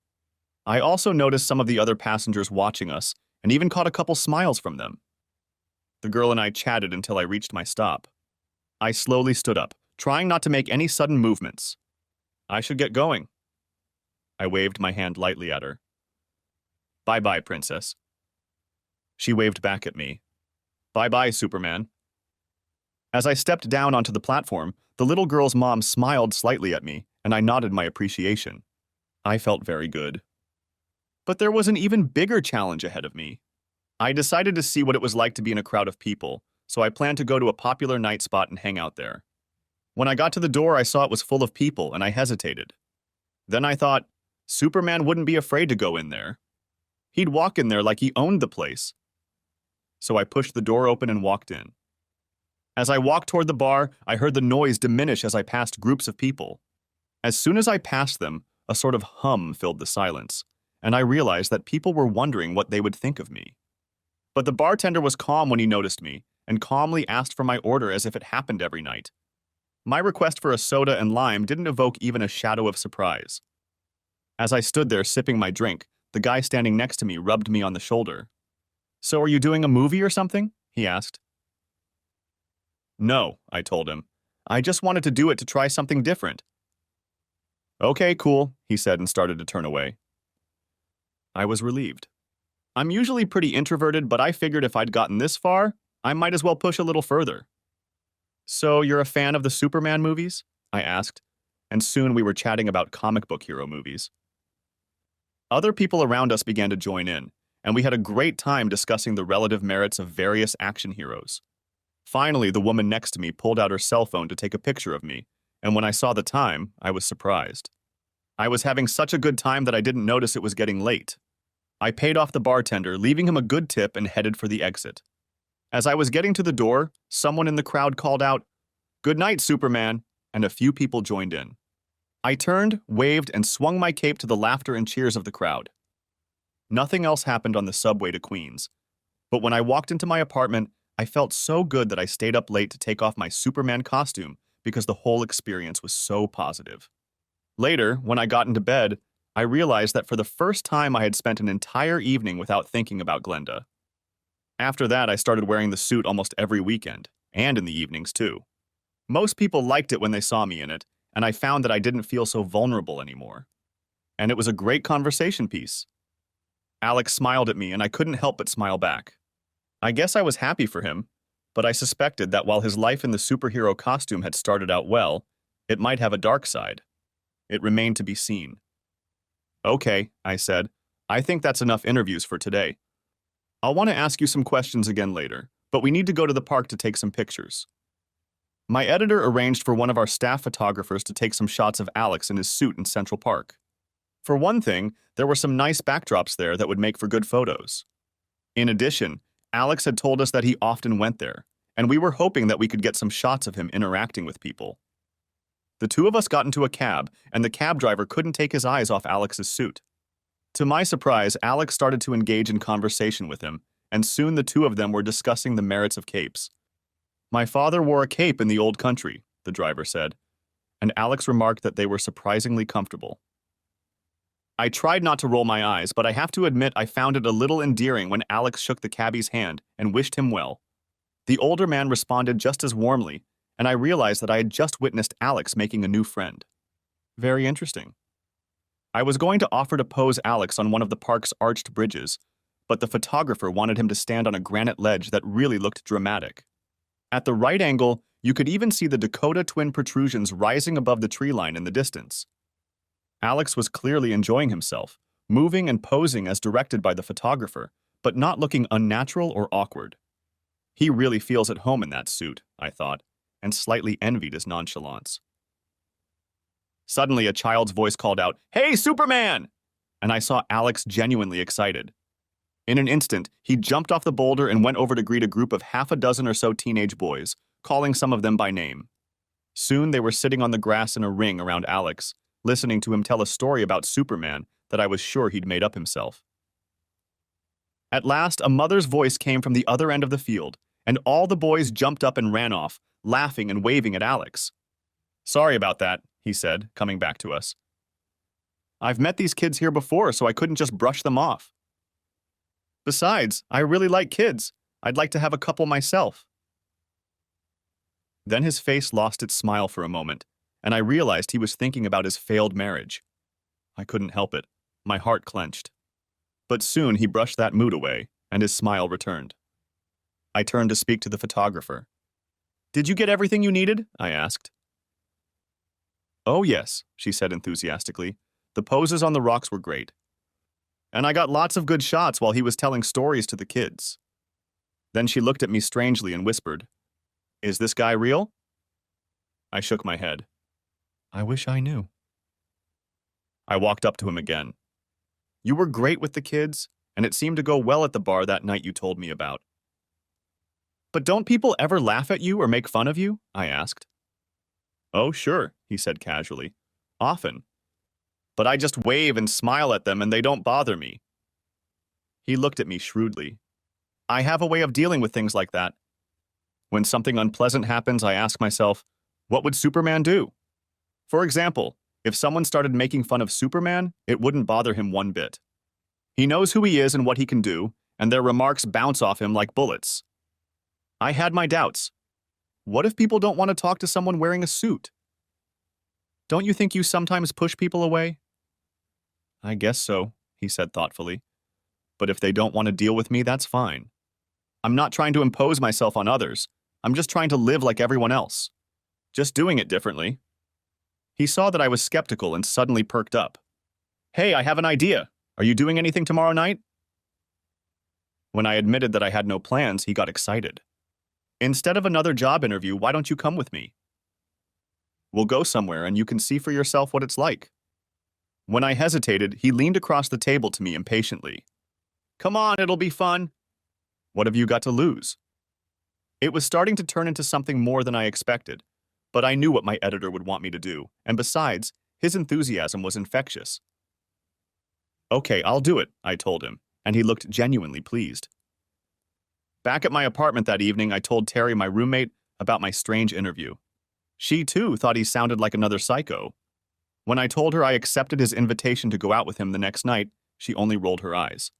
[SPEAKER 1] I also noticed some of the other passengers watching us, and even caught a couple smiles from them. The girl and I chatted until I reached my stop. I slowly stood up, trying not to make any sudden movements. I should get going. I waved my hand lightly at her. "Bye-bye, princess." She waved back at me. "Bye-bye, Superman." As I stepped down onto the platform, The little girl's mom smiled slightly at me, and I nodded my appreciation. I felt very good. But there was an even bigger challenge ahead of me. I decided to see what it was like to be in a crowd of people, so I planned to go to a popular night spot and hang out there. When I got to the door, I saw it was full of people, and I hesitated. Then I thought, Superman wouldn't be afraid to go in there. He'd walk in there like he owned the place. So I pushed the door open and walked in. As I walked toward the bar, I heard the noise diminish as I passed groups of people. As soon as I passed them, a sort of hum filled the silence, and I realized that people were wondering what they would think of me. But the bartender was calm when he noticed me, and calmly asked for my order as if it happened every night. My request for a soda and lime didn't evoke even a shadow of surprise. As I stood there sipping my drink, the guy standing next to me rubbed me on the shoulder. "So are you doing a movie or something?" he asked. "No," I told him. "I just wanted to do it to try something different." "Okay, cool," he said and started to turn away. I was relieved. I'm usually pretty introverted, but I figured if I'd gotten this far, I might as well push a little further. "So you're a fan of the Superman movies?" I asked, and soon we were chatting about comic book hero movies. Other people around us began to join in, and we had a great time discussing the relative merits of various action heroes. Finally, the woman next to me pulled out her cell phone to take a picture of me, and when I saw the time, I was surprised. I was having such a good time that I didn't notice it was getting late. I paid off the bartender, leaving him a good tip, and headed for the exit. As I was getting to the door, someone in the crowd called out, "Good night, Superman," and a few people joined in. I turned, waved, and swung my cape to the laughter and cheers of the crowd. Nothing else happened on the subway to Queens, but when I walked into my apartment, I felt so good that I stayed up late to take off my Superman costume because the whole experience was so positive. Later, when I got into bed, I realized that for the first time I had spent an entire evening without thinking about Glenda. After that, I started wearing the suit almost every weekend, and in the evenings too. Most people liked it when they saw me in it, and I found that I didn't feel so vulnerable anymore. And it was a great conversation piece. Alex smiled at me, and I couldn't help but smile back. I guess I was happy for him, but I suspected that while his life in the superhero costume had started out well, it might have a dark side. It remained to be seen. "Okay," I said. "I think that's enough interviews for today. I'll want to ask you some questions again later, but we need to go to the park to take some pictures." My editor arranged for one of our staff photographers to take some shots of Alex in his suit in Central Park. For one thing, there were some nice backdrops there that would make for good photos. In addition, Alex had told us that he often went there, and we were hoping that we could get some shots of him interacting with people. The two of us got into a cab, and the cab driver couldn't take his eyes off Alex's suit. To my surprise, Alex started to engage in conversation with him, and soon the two of them were discussing the merits of capes. "My father wore a cape in the old country," the driver said, and Alex remarked that they were surprisingly comfortable. I tried not to roll my eyes, but I have to admit I found it a little endearing when Alex shook the cabbie's hand and wished him well. The older man responded just as warmly, and I realized that I had just witnessed Alex making a new friend. Very interesting. I was going to offer to pose Alex on one of the park's arched bridges, but the photographer wanted him to stand on a granite ledge that really looked dramatic. At the right angle, you could even see the Dakota twin protrusions rising above the tree line in the distance. Alex was clearly enjoying himself, moving and posing as directed by the photographer, but not looking unnatural or awkward. He really feels at home in that suit, I thought, and slightly envied his nonchalance. Suddenly, a child's voice called out, "Hey, Superman!" And I saw Alex genuinely excited. In an instant, he jumped off the boulder and went over to greet a group of half a dozen or so teenage boys, calling some of them by name. Soon they were sitting on the grass in a ring around Alex, listening to him tell a story about Superman that I was sure he'd made up himself. At last, a mother's voice came from the other end of the field, and all the boys jumped up and ran off, laughing and waving at Alex. "Sorry about that," he said, coming back to us. "I've met these kids here before, so I couldn't just brush them off. Besides, I really like kids. I'd like to have a couple myself." Then his face lost its smile for a moment, and I realized he was thinking about his failed marriage. I couldn't help it. My heart clenched. But soon he brushed that mood away, and his smile returned. I turned to speak to the photographer. "Did you get everything you needed?" I asked. Oh yes, she said enthusiastically. The poses on the rocks were great. And I got lots of good shots while he was telling stories to the kids. Then she looked at me strangely and whispered, "Is this guy real?" I shook my head. I wish I knew. I walked up to him again. You were great with the kids, and it seemed to go well at the bar that night you told me about. But don't people ever laugh at you or make fun of you? I asked. Oh, sure, he said casually. Often. But I just wave and smile at them and they don't bother me. He looked at me shrewdly. I have a way of dealing with things like that. When something unpleasant happens, I ask myself, what would Superman do? For example, if someone started making fun of Superman, it wouldn't bother him one bit. He knows who he is and what he can do, and their remarks bounce off him like bullets. I had my doubts. What if people don't want to talk to someone wearing a suit? Don't you think you sometimes push people away? I guess so, he said thoughtfully. But if they don't want to deal with me, that's fine. I'm not trying to impose myself on others. I'm just trying to live like everyone else. Just doing it differently. He saw that I was skeptical and suddenly perked up. Hey, I have an idea. Are you doing anything tomorrow night? When I admitted that I had no plans, he got excited. Instead of another job interview, why don't you come with me? We'll go somewhere and you can see for yourself what it's like. When I hesitated, he leaned across the table to me impatiently. Come on, it'll be fun. What have you got to lose? It was starting to turn into something more than I expected, but I knew what my editor would want me to do, and besides, his enthusiasm was infectious. Okay, I'll do it, I told him, and he looked genuinely pleased. Back at my apartment that evening, I told Terry, my roommate, about my strange interview. She, too, thought he sounded like another psycho. When I told her I accepted his invitation to go out with him the next night, she only rolled her eyes.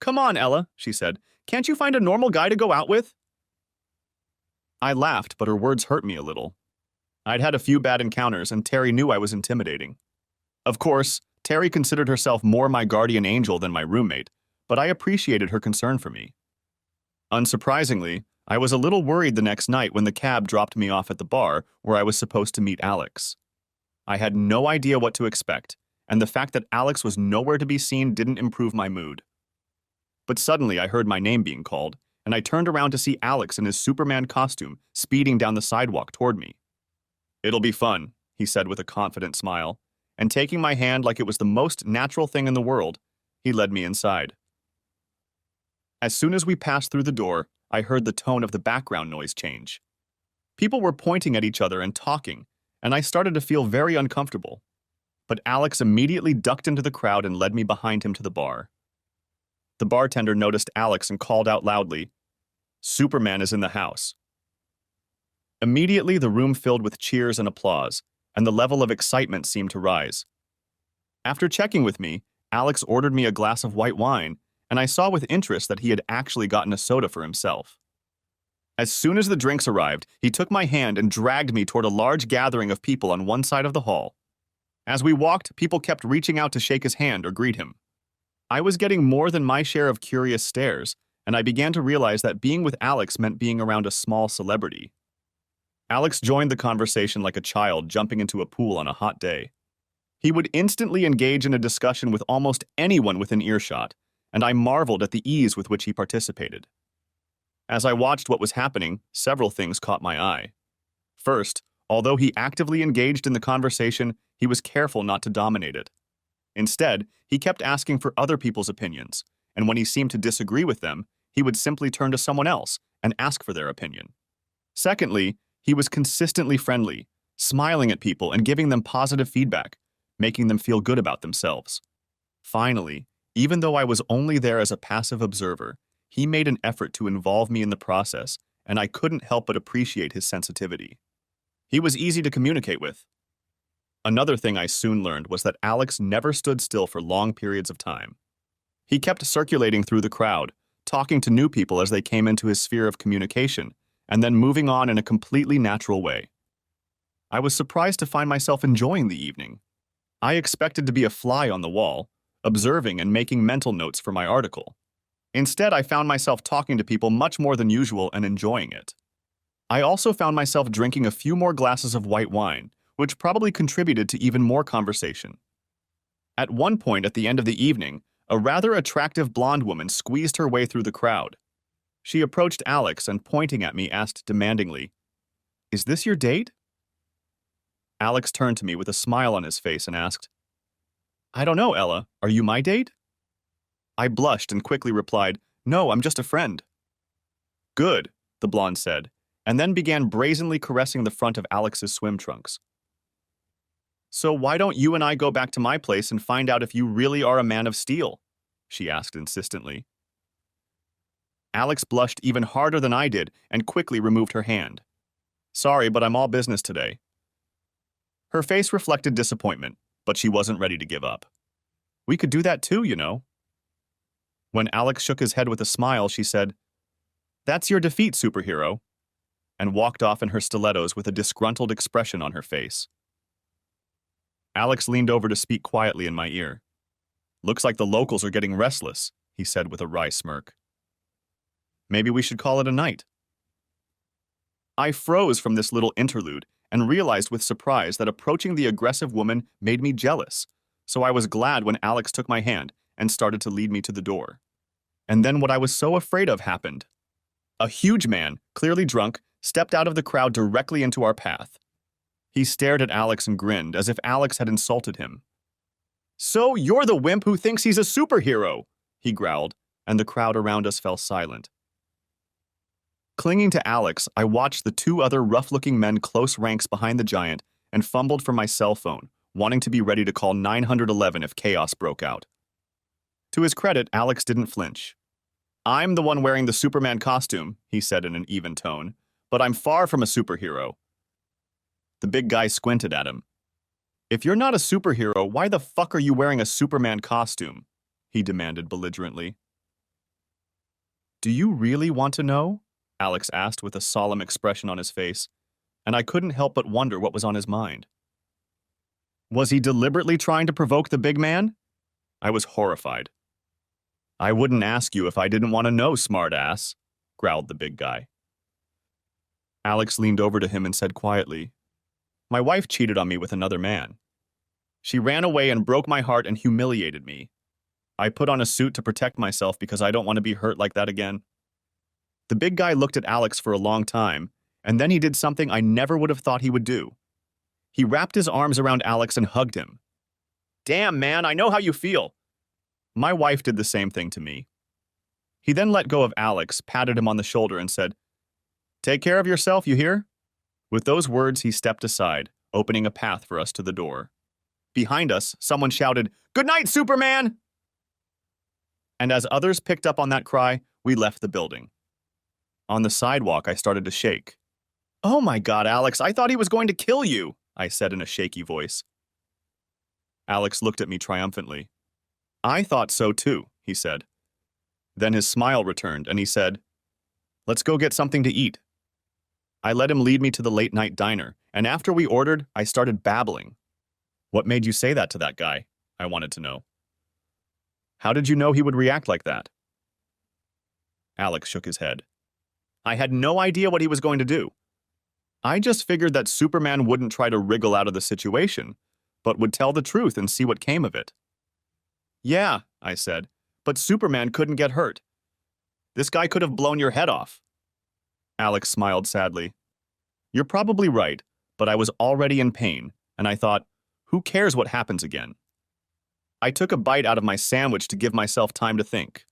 [SPEAKER 1] Come on, Ella, she said. Can't you find a normal guy to go out with? I laughed, but her words hurt me a little. I'd had a few bad encounters, and Terry knew I was intimidating. Of course, Terry considered herself more my guardian angel than my roommate, but I appreciated her concern for me. Unsurprisingly, I was a little worried the next night when the cab dropped me off at the bar where I was supposed to meet Alex. I had no idea what to expect, and the fact that Alex was nowhere to be seen didn't improve my mood. But suddenly I heard my name being called, and I turned around to see Alex in his Superman costume speeding down the sidewalk toward me. It'll be fun, he said with a confident smile, and taking my hand like it was the most natural thing in the world, he led me inside. As soon as we passed through the door, I heard the tone of the background noise change. People were pointing at each other and talking, and I started to feel very uncomfortable. But Alex immediately ducked into the crowd and led me behind him to the bar. The bartender noticed Alex and called out loudly, "Superman is in the house." Immediately, the room filled with cheers and applause, and the level of excitement seemed to rise. After checking with me, Alex ordered me a glass of white wine, and I saw with interest that he had actually gotten a soda for himself. As soon as the drinks arrived, he took my hand and dragged me toward a large gathering of people on one side of the hall. As we walked, people kept reaching out to shake his hand or greet him. I was getting more than my share of curious stares, and I began to realize that being with Alex meant being around a small celebrity. Alex joined the conversation like a child jumping into a pool on a hot day. He would instantly engage in a discussion with almost anyone within earshot, and I marveled at the ease with which he participated. As I watched what was happening, several things caught my eye. First, although he actively engaged in the conversation, he was careful not to dominate it. Instead, he kept asking for other people's opinions, and when he seemed to disagree with them, he would simply turn to someone else and ask for their opinion. Secondly, he was consistently friendly, smiling at people and giving them positive feedback, making them feel good about themselves. Finally, even though I was only there as a passive observer, he made an effort to involve me in the process, and I couldn't help but appreciate his sensitivity. He was easy to communicate with. Another thing I soon learned was that Alex never stood still for long periods of time. He kept circulating through the crowd, talking to new people as they came into his sphere of communication, and then moving on in a completely natural way. I was surprised to find myself enjoying the evening. I expected to be a fly on the wall, observing and making mental notes for my article. Instead, I found myself talking to people much more than usual and enjoying it. I also found myself drinking a few more glasses of white wine, which probably contributed to even more conversation. At one point at the end of the evening, a rather attractive blonde woman squeezed her way through the crowd. She approached Alex and, pointing at me, asked demandingly, "Is this your date?" Alex turned to me with a smile on his face and asked, "I don't know, Ella. Are you my date?" I blushed and quickly replied, "No, I'm just a friend." "Good," the blonde said, and then began brazenly caressing the front of Alex's swim trunks. "So why don't you and I go back to my place and find out if you really are a man of steel?" she asked insistently. Alex blushed even harder than I did and quickly removed her hand. "Sorry, but I'm all business today." Her face reflected disappointment, but she wasn't ready to give up. "We could do that too, you know." When Alex shook his head with a smile, she said, "That's your defeat, superhero," and walked off in her stilettos with a disgruntled expression on her face. Alex leaned over to speak quietly in my ear. "Looks like the locals are getting restless," he said with a wry smirk. "Maybe we should call it a night." I froze from this little interlude and realized with surprise that approaching the aggressive woman made me jealous, so I was glad when Alex took my hand and started to lead me to the door. And then what I was so afraid of happened. A huge man, clearly drunk, stepped out of the crowd directly into our path. He stared at Alex and grinned as if Alex had insulted him. "So you're the wimp who thinks he's a superhero," he growled, and the crowd around us fell silent. Clinging to Alex, I watched the two other rough-looking men close ranks behind the giant and fumbled for my cell phone, wanting to be ready to call 911 if chaos broke out. To his credit, Alex didn't flinch. "I'm the one wearing the Superman costume," he said in an even tone, "but I'm far from a superhero." The big guy squinted at him. "If you're not a superhero, why the fuck are you wearing a Superman costume?" he demanded belligerently. "Do you really want to know?" Alex asked with a solemn expression on his face, and I couldn't help but wonder what was on his mind. Was he deliberately trying to provoke the big man? I was horrified. "I wouldn't ask you if I didn't want to know, smartass," growled the big guy. Alex leaned over to him and said quietly, "My wife cheated on me with another man. She ran away and broke my heart and humiliated me. I put on a suit to protect myself because I don't want to be hurt like that again." The big guy looked at Alex for a long time, and then he did something I never would have thought he would do. He wrapped his arms around Alex and hugged him. "Damn, man, I know how you feel." My wife did the same thing to me. He then let go of Alex, patted him on the shoulder, and said, "Take care of yourself, you hear?" With those words, he stepped aside, opening a path for us to the door. Behind us, someone shouted, "Good night, Superman!" And as others picked up on that cry, we left the building. On the sidewalk, I started to shake. "Oh my God, Alex, I thought he was going to kill you," I said in a shaky voice. Alex looked at me triumphantly. "I thought so too," he said. Then his smile returned, and he said, "Let's go get something to eat." I let him lead me to the late-night diner, and after we ordered, I started babbling. "What made you say that to that guy?" I wanted to know. "How did you know he would react like that?" Alex shook his head. "I had no idea what he was going to do. I just figured that Superman wouldn't try to wriggle out of the situation, but would tell the truth and see what came of it." "Yeah," I said, "but Superman couldn't get hurt. This guy could have blown your head off." Alex smiled sadly. "You're probably right, but I was already in pain, and I thought, who cares what happens again?" I took a bite out of my sandwich to give myself time to think.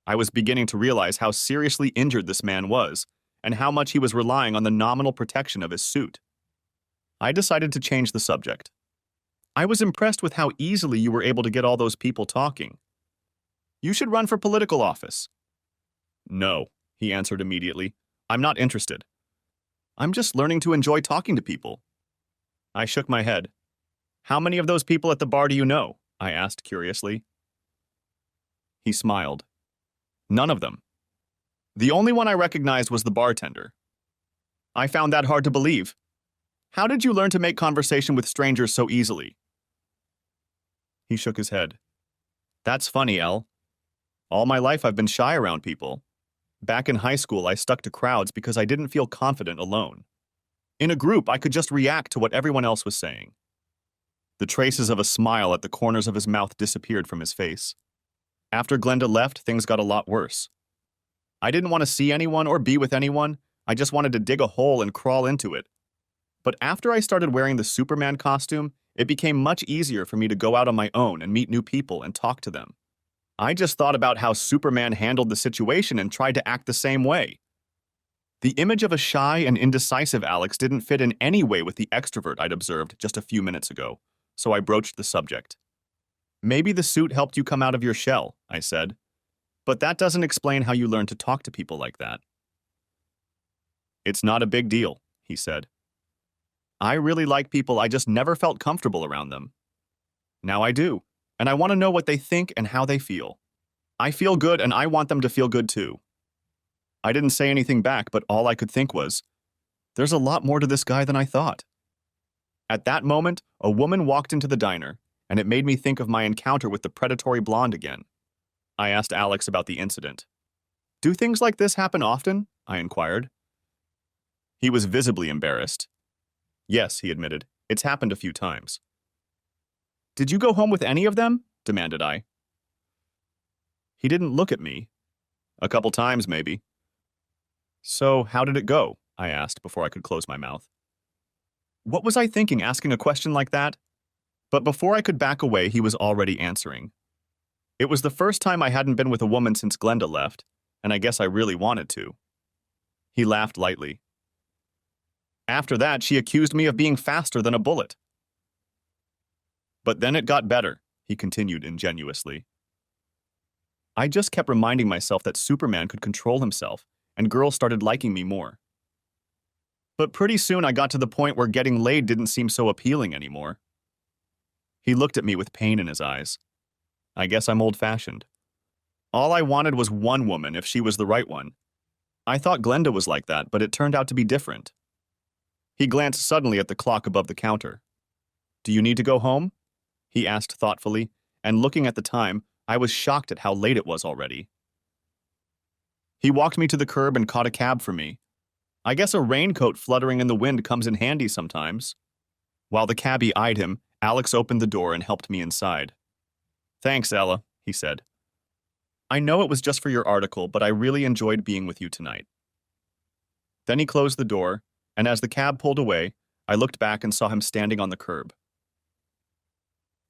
[SPEAKER 1] I was beginning to realize how seriously injured this man was, and how much he was relying on the nominal protection of his suit. I decided to change the subject. "I was impressed with how easily you were able to get all those people talking. You should run for political office." "No," he answered immediately. "I'm not interested. I'm just learning to enjoy talking to people." I shook my head. "How many of those people at the bar do you know?" I asked curiously. He smiled. "None of them. The only one I recognized was the bartender." I found that hard to believe. "How did you learn to make conversation with strangers so easily?" He shook his head. "That's funny, Elle. All my life I've been shy around people. Back in high school, I stuck to crowds because I didn't feel confident alone. In a group, I could just react to what everyone else was saying. The traces of a smile at the corners of his mouth disappeared from his face. After Glenda left, things got a lot worse. I didn't want to see anyone or be with anyone. I just wanted to dig a hole and crawl into it. But after I started wearing the Superman costume, it became much easier for me to go out on my own and meet new people and talk to them. I just thought about how Superman handled the situation and tried to act the same way. The image of a shy and indecisive Alex didn't fit in any way with the extrovert I'd observed just a few minutes ago, so I broached the subject. Maybe the suit helped you come out of your shell, I said. But that doesn't explain how you learn to talk to people like that. It's not a big deal, he said. I really like people, I just never felt comfortable around them. Now I do, and I want to know what they think and how they feel. I feel good and I want them to feel good too. I didn't say anything back, but all I could think was, there's a lot more to this guy than I thought. At that moment, a woman walked into the diner, and it made me think of my encounter with the predatory blonde again. I asked Alex about the incident. Do things like this happen often? I inquired. He was visibly embarrassed. Yes, he admitted. It's happened a few times. Did you go home with any of them? Demanded I. He didn't look at me. A couple times, maybe. So, how did it go? I asked before I could close my mouth. What was I thinking asking a question like that? But before I could back away, he was already answering. It was the first time I hadn't been with a woman since Glenda left, and I guess I really wanted to. He laughed lightly. After that, she accused me of being faster than a bullet. But then it got better, he continued ingenuously. I just kept reminding myself that Superman could control himself, and girls started liking me more. But pretty soon I got to the point where getting laid didn't seem so appealing anymore. He looked at me with pain in his eyes. I guess I'm old-fashioned. All I wanted was one woman if she was the right one. I thought Glenda was like that, but it turned out to be different. He glanced suddenly at the clock above the counter. Do you need to go home? He asked thoughtfully, and looking at the time, I was shocked at how late it was already. He walked me to the curb and caught a cab for me. I guess a raincoat fluttering in the wind comes in handy sometimes. While the cabbie eyed him, Alex opened the door and helped me inside. Thanks, Ella, he said. I know it was just for your article, but I really enjoyed being with you tonight. Then he closed the door, and as the cab pulled away, I looked back and saw him standing on the curb.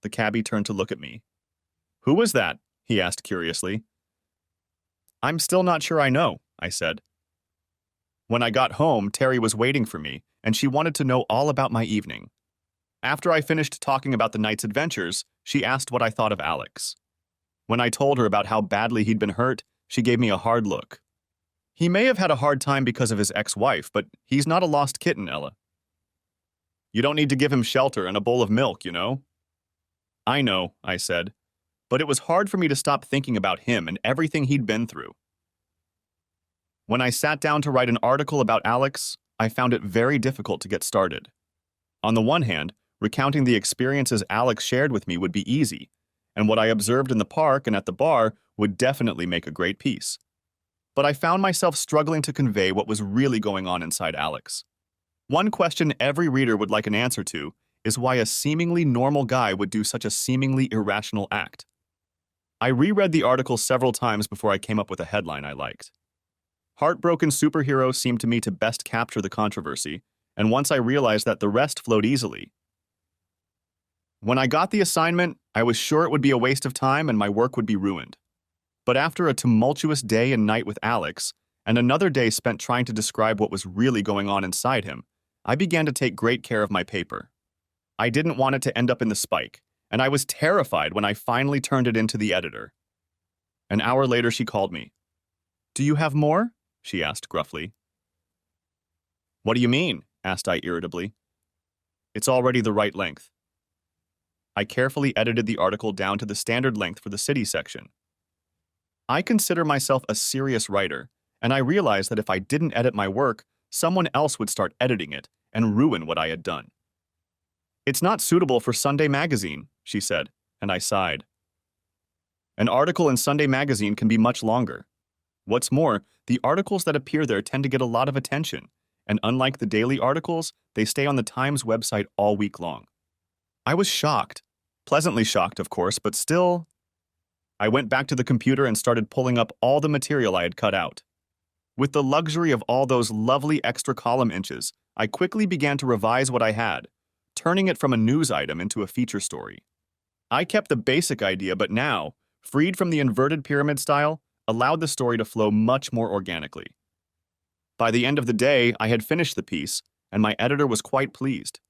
[SPEAKER 1] The cabbie turned to look at me. Who was that? He asked curiously. I'm still not sure I know, I said. When I got home, Terry was waiting for me, and she wanted to know all about my evening. After I finished talking about the night's adventures, she asked what I thought of Alex. When I told her about how badly he'd been hurt, she gave me a hard look. He may have had a hard time because of his ex-wife, but he's not a lost kitten, Ella. You don't need to give him shelter and a bowl of milk, you know? I know, I said, but it was hard for me to stop thinking about him and everything he'd been through. When I sat down to write an article about Alex, I found it very difficult to get started. On the one hand, recounting the experiences Alex shared with me would be easy, and what I observed in the park and at the bar would definitely make a great piece. But I found myself struggling to convey what was really going on inside Alex. One question every reader would like an answer to is why a seemingly normal guy would do such a seemingly irrational act. I reread the article several times before I came up with a headline I liked. Heartbroken superhero seemed to me to best capture the controversy, and once I realized that the rest flowed easily. When I got the assignment, I was sure it would be a waste of time and my work would be ruined. But after a tumultuous day and night with Alex, and another day spent trying to describe what was really going on inside him, I began to take great care of my paper. I didn't want it to end up in the Spike, and I was terrified when I finally turned it into the editor. An hour later, she called me. Do you have more? She asked gruffly. What do you mean? Asked I irritably. It's already the right length. I carefully edited the article down to the standard length for the city section. I consider myself a serious writer, and I realized that if I didn't edit my work, someone else would start editing it and ruin what I had done. It's not suitable for Sunday Magazine, she said, and I sighed. An article in Sunday Magazine can be much longer. What's more, the articles that appear there tend to get a lot of attention, and unlike the daily articles, they stay on the Times website all week long. I was shocked. Pleasantly shocked, of course, but still. I went back to the computer and started pulling up all the material I had cut out. With the luxury of all those lovely extra column inches, I quickly began to revise what I had, turning it from a news item into a feature story. I kept the basic idea, but now, freed from the inverted pyramid style, allowed the story to flow much more organically. By the end of the day, I had finished the piece, and my editor was quite pleased.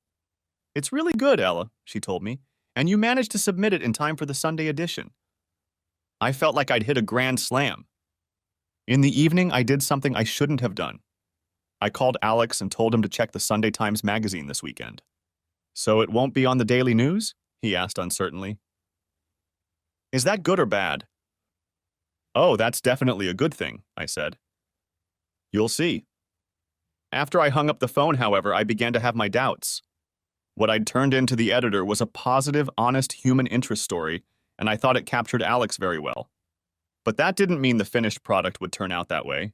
[SPEAKER 1] "It's really good, Ella," she told me, "and you managed to submit it in time for the Sunday edition." I felt like I'd hit a grand slam. In the evening, I did something I shouldn't have done. I called Alex and told him to check the Sunday Times magazine this weekend. "So it won't be on the daily news?" he asked uncertainly. "Is that good or bad?" "Oh, that's definitely a good thing," I said. "You'll see." After I hung up the phone, however, I began to have my doubts. What I'd turned in to the editor was a positive, honest human interest story, and I thought it captured Alex very well. But that didn't mean the finished product would turn out that way.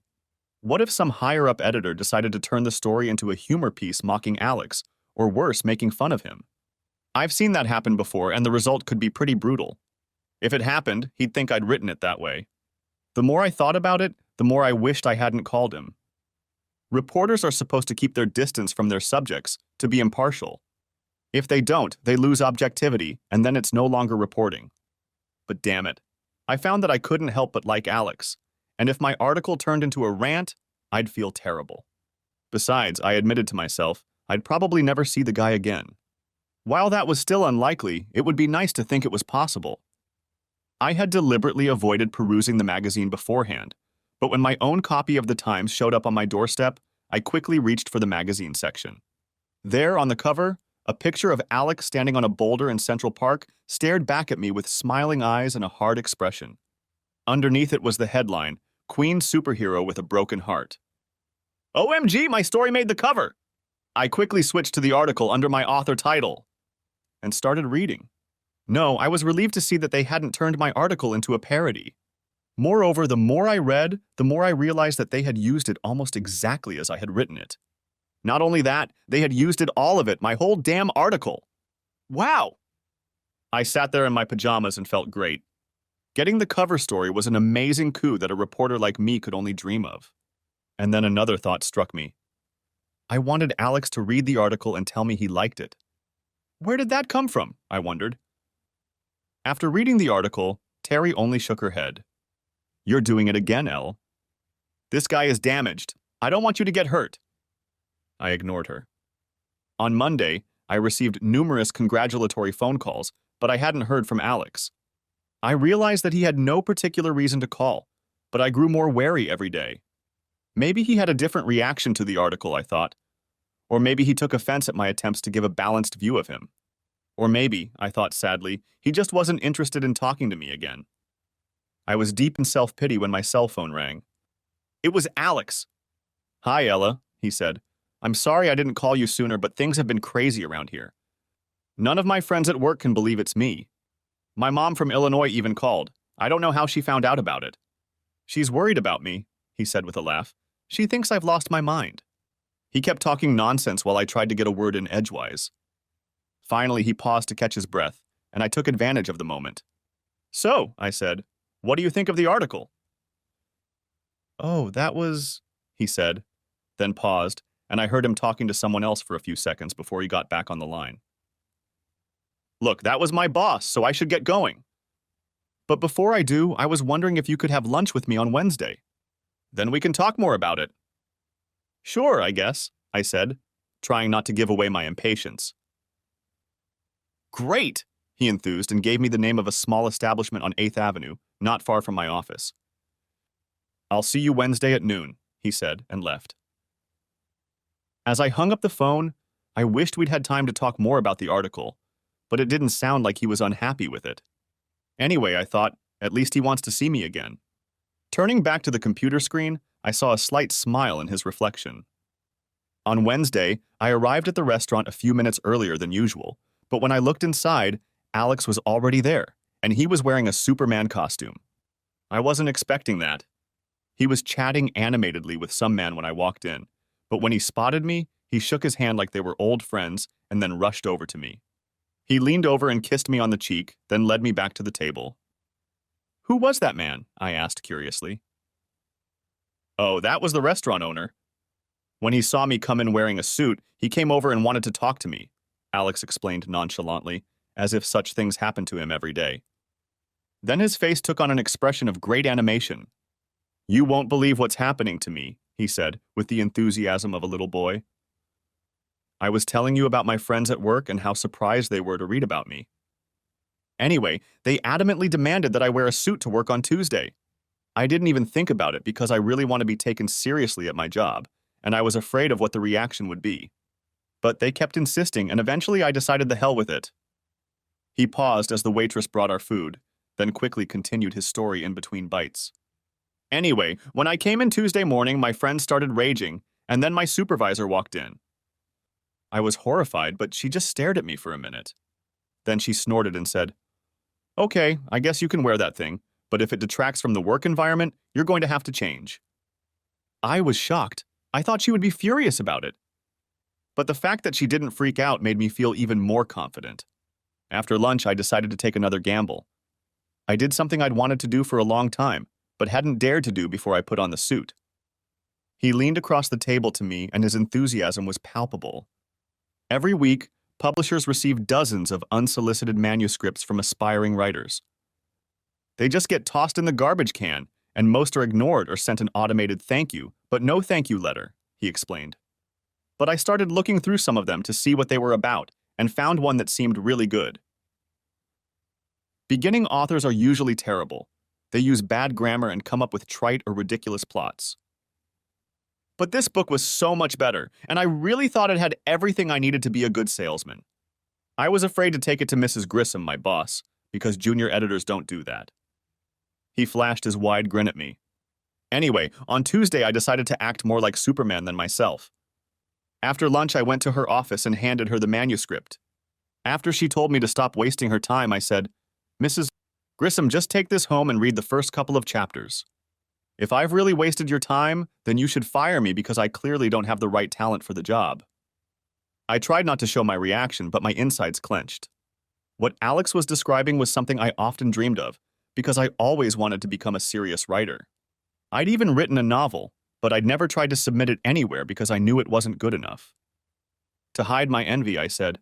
[SPEAKER 1] What if some higher-up editor decided to turn the story into a humor piece mocking Alex, or worse, making fun of him? I've seen that happen before, and the result could be pretty brutal. If it happened, he'd think I'd written it that way. The more I thought about it, the more I wished I hadn't called him. Reporters are supposed to keep their distance from their subjects, to be impartial. If they don't, they lose objectivity, and then it's no longer reporting. But damn it, I found that I couldn't help but like Alex, and if my article turned into a rant, I'd feel terrible. Besides, I admitted to myself, I'd probably never see the guy again. While that was still unlikely, it would be nice to think it was possible. I had deliberately avoided perusing the magazine beforehand, but when my own copy of the Times showed up on my doorstep, I quickly reached for the magazine section. There, on the cover, a picture of Alex standing on a boulder in Central Park stared back at me with smiling eyes and a hard expression. Underneath it was the headline, "Queen Superhero with a Broken Heart." OMG, my story made the cover! I quickly switched to the article under my author title and started reading. No, I was relieved to see that they hadn't turned my article into a parody. Moreover, the more I read, the more I realized that they had used it almost exactly as I had written it. Not only that, they had used it all of it, my whole damn article. Wow! I sat there in my pajamas and felt great. Getting the cover story was an amazing coup that a reporter like me could only dream of. And then another thought struck me. I wanted Alex to read the article and tell me he liked it. Where did that come from? I wondered. After reading the article, Terry only shook her head. "You're doing it again, Elle. This guy is damaged. I don't want you to get hurt." I ignored her. On Monday, I received numerous congratulatory phone calls, but I hadn't heard from Alex. I realized that he had no particular reason to call, but I grew more wary every day. Maybe he had a different reaction to the article, I thought. Or maybe he took offense at my attempts to give a balanced view of him. Or maybe, I thought sadly, he just wasn't interested in talking to me again. I was deep in self-pity when my cell phone rang. It was Alex. "Hi, Ella," he said. "I'm sorry I didn't call you sooner, but things have been crazy around here. None of my friends at work can believe it's me. My mom from Illinois even called. I don't know how she found out about it. She's worried about me," he said with a laugh. "She thinks I've lost my mind." He kept talking nonsense while I tried to get a word in edgewise. Finally, he paused to catch his breath, and I took advantage of the moment. "So," I said, "what do you think of the article?" "Oh, that was," he said, then paused, and I heard him talking to someone else for a few seconds before he got back on the line. "Look, that was my boss, so I should get going. But before I do, I was wondering if you could have lunch with me on Wednesday. Then we can talk more about it." "Sure, I guess," I said, trying not to give away my impatience. "Great!" he enthused and gave me the name of a small establishment on 8th Avenue, not far from my office. "I'll see you Wednesday at noon," he said, and left. As I hung up the phone, I wished we'd had time to talk more about the article, but it didn't sound like he was unhappy with it. Anyway, I thought, at least he wants to see me again. Turning back to the computer screen, I saw a slight smile in his reflection. On Wednesday, I arrived at the restaurant a few minutes earlier than usual, but when I looked inside, Alex was already there, and he was wearing a Superman costume. I wasn't expecting that. He was chatting animatedly with some man when I walked in, But when he spotted me, he shook his hand like they were old friends and then rushed over to me. He leaned over and kissed me on the cheek, then led me back to the table. "Who was that man?" I asked curiously. "Oh, that was the restaurant owner. When he saw me come in wearing a suit, he came over and wanted to talk to me," Alex explained nonchalantly, as if such things happened to him every day. Then his face took on an expression of great animation. "You won't believe what's happening to me," he said, with the enthusiasm of a little boy. "I was telling you about my friends at work and how surprised they were to read about me. Anyway, they adamantly demanded that I wear a suit to work on Tuesday. I didn't even think about it because I really want to be taken seriously at my job, and I was afraid of what the reaction would be. But they kept insisting, and eventually I decided the hell with it." He paused as the waitress brought our food, then quickly continued his story in between bites. "Anyway, when I came in Tuesday morning, my friend started raging, and then my supervisor walked in. I was horrified, but she just stared at me for a minute. Then she snorted and said, 'Okay, I guess you can wear that thing, but if it detracts from the work environment, you're going to have to change.' I was shocked. I thought she would be furious about it. But the fact that she didn't freak out made me feel even more confident. After lunch, I decided to take another gamble. I did something I'd wanted to do for a long time, but hadn't dared to do before I put on the suit." He leaned across the table to me, and his enthusiasm was palpable. Every week, publishers receive dozens of unsolicited manuscripts from aspiring writers. They just get tossed in the garbage can, and most are ignored or sent an automated thank you, but no thank you letter, he explained. But I started looking through some of them to see what they were about, and found one that seemed really good. Beginning authors are usually terrible. They use bad grammar and come up with trite or ridiculous plots. But this book was so much better, and I really thought it had everything I needed to be a good salesman. I was afraid to take it to Mrs. Grissom, my boss, because junior editors don't do that. He flashed his wide grin at me. Anyway, on Tuesday I decided to act more like Superman than myself. After lunch I went to her office and handed her the manuscript. After she told me to stop wasting her time, I said, "Mrs. Grissom, just take this home and read the first couple of chapters. If I've really wasted your time, then you should fire me because I clearly don't have the right talent for the job." I tried not to show my reaction, but my insides clenched. What Alex was describing was something I often dreamed of, because I always wanted to become a serious writer. I'd even written a novel, but I'd never tried to submit it anywhere because I knew it wasn't good enough. To hide my envy, I said,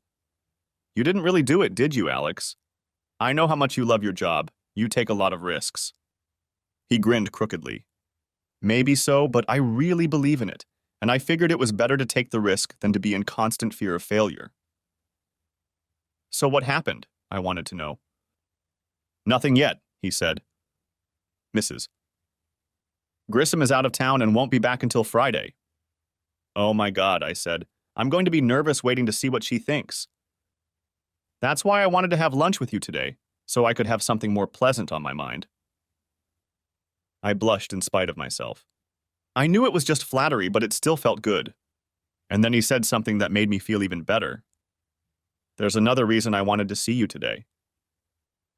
[SPEAKER 1] "You didn't really do it, did you, Alex? I know how much you love your job. You take a lot of risks." He grinned crookedly. "Maybe so, but I really believe in it, and I figured it was better to take the risk than to be in constant fear of failure." "So what happened?" I wanted to know. "Nothing yet," he said. "Mrs. Grissom is out of town and won't be back until Friday." "Oh my God," I said. "I'm going to be nervous waiting to see what she thinks." "That's why I wanted to have lunch with you today, so I could have something more pleasant on my mind." I blushed in spite of myself. I knew it was just flattery, but it still felt good. And then he said something that made me feel even better. "There's another reason I wanted to see you today.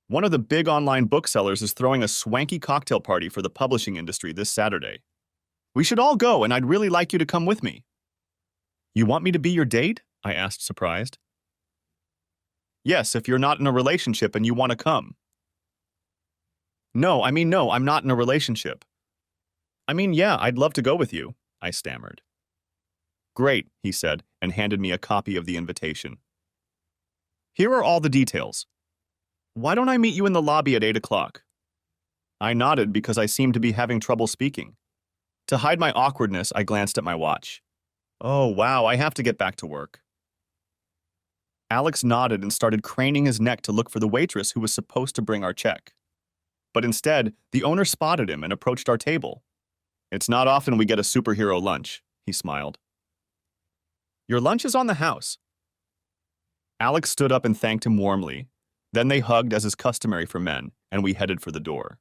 [SPEAKER 1] One of the big online booksellers is throwing a swanky cocktail party for the publishing industry this Saturday. We should all go, and I'd really like you to come with me." "You want me to be your date?" I asked, surprised. "Yes, if you're not in a relationship and you want to come." No, I'm not in a relationship." Yeah, I'd love to go with you," I stammered. "Great," he said, and handed me a copy of the invitation. "Here are all the details. Why don't I meet you in the lobby at 8 o'clock? I nodded because I seemed to be having trouble speaking. To hide my awkwardness, I glanced at my watch. Oh, wow, I have to get back to work. Alex nodded and started craning his neck to look for the waitress who was supposed to bring our check. But instead, the owner spotted him and approached our table. "It's not often we get a superhero lunch," he smiled. "Your lunch is on the house." Alex stood up and thanked him warmly. Then they hugged as is customary for men, and we headed for the door.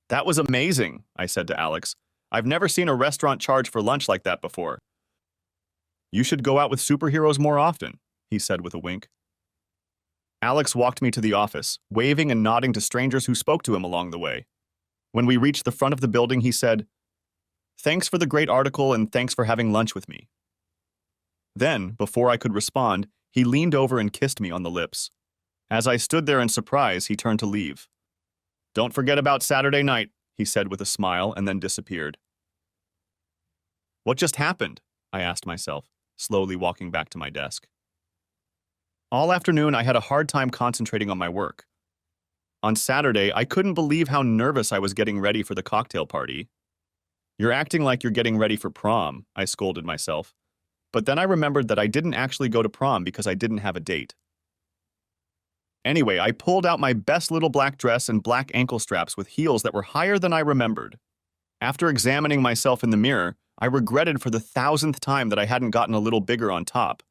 [SPEAKER 1] "That was amazing," I said to Alex. "I've never seen a restaurant charge for lunch like that before." "You should go out with superheroes more often," he said with a wink. Alex walked me to the office, waving and nodding to strangers who spoke to him along the way. When we reached the front of the building, he said, Thanks for the great article and thanks for having lunch with me. Then, before I could respond, he leaned over and kissed me on the lips. As I stood there in surprise, he turned to leave. Don't forget about Saturday night, he said with a smile and then disappeared. What just happened? I asked myself, slowly walking back to my desk. All afternoon, I had a hard time concentrating on my work. On Saturday, I couldn't believe how nervous I was getting ready for the cocktail party. You're acting like you're getting ready for prom, I scolded myself. But then I remembered that I didn't actually go to prom because I didn't have a date. Anyway, I pulled out my best little black dress and black ankle straps with heels that were higher than I remembered. After examining myself in the mirror, I regretted for the 1,000th time that I hadn't gotten a little bigger on top,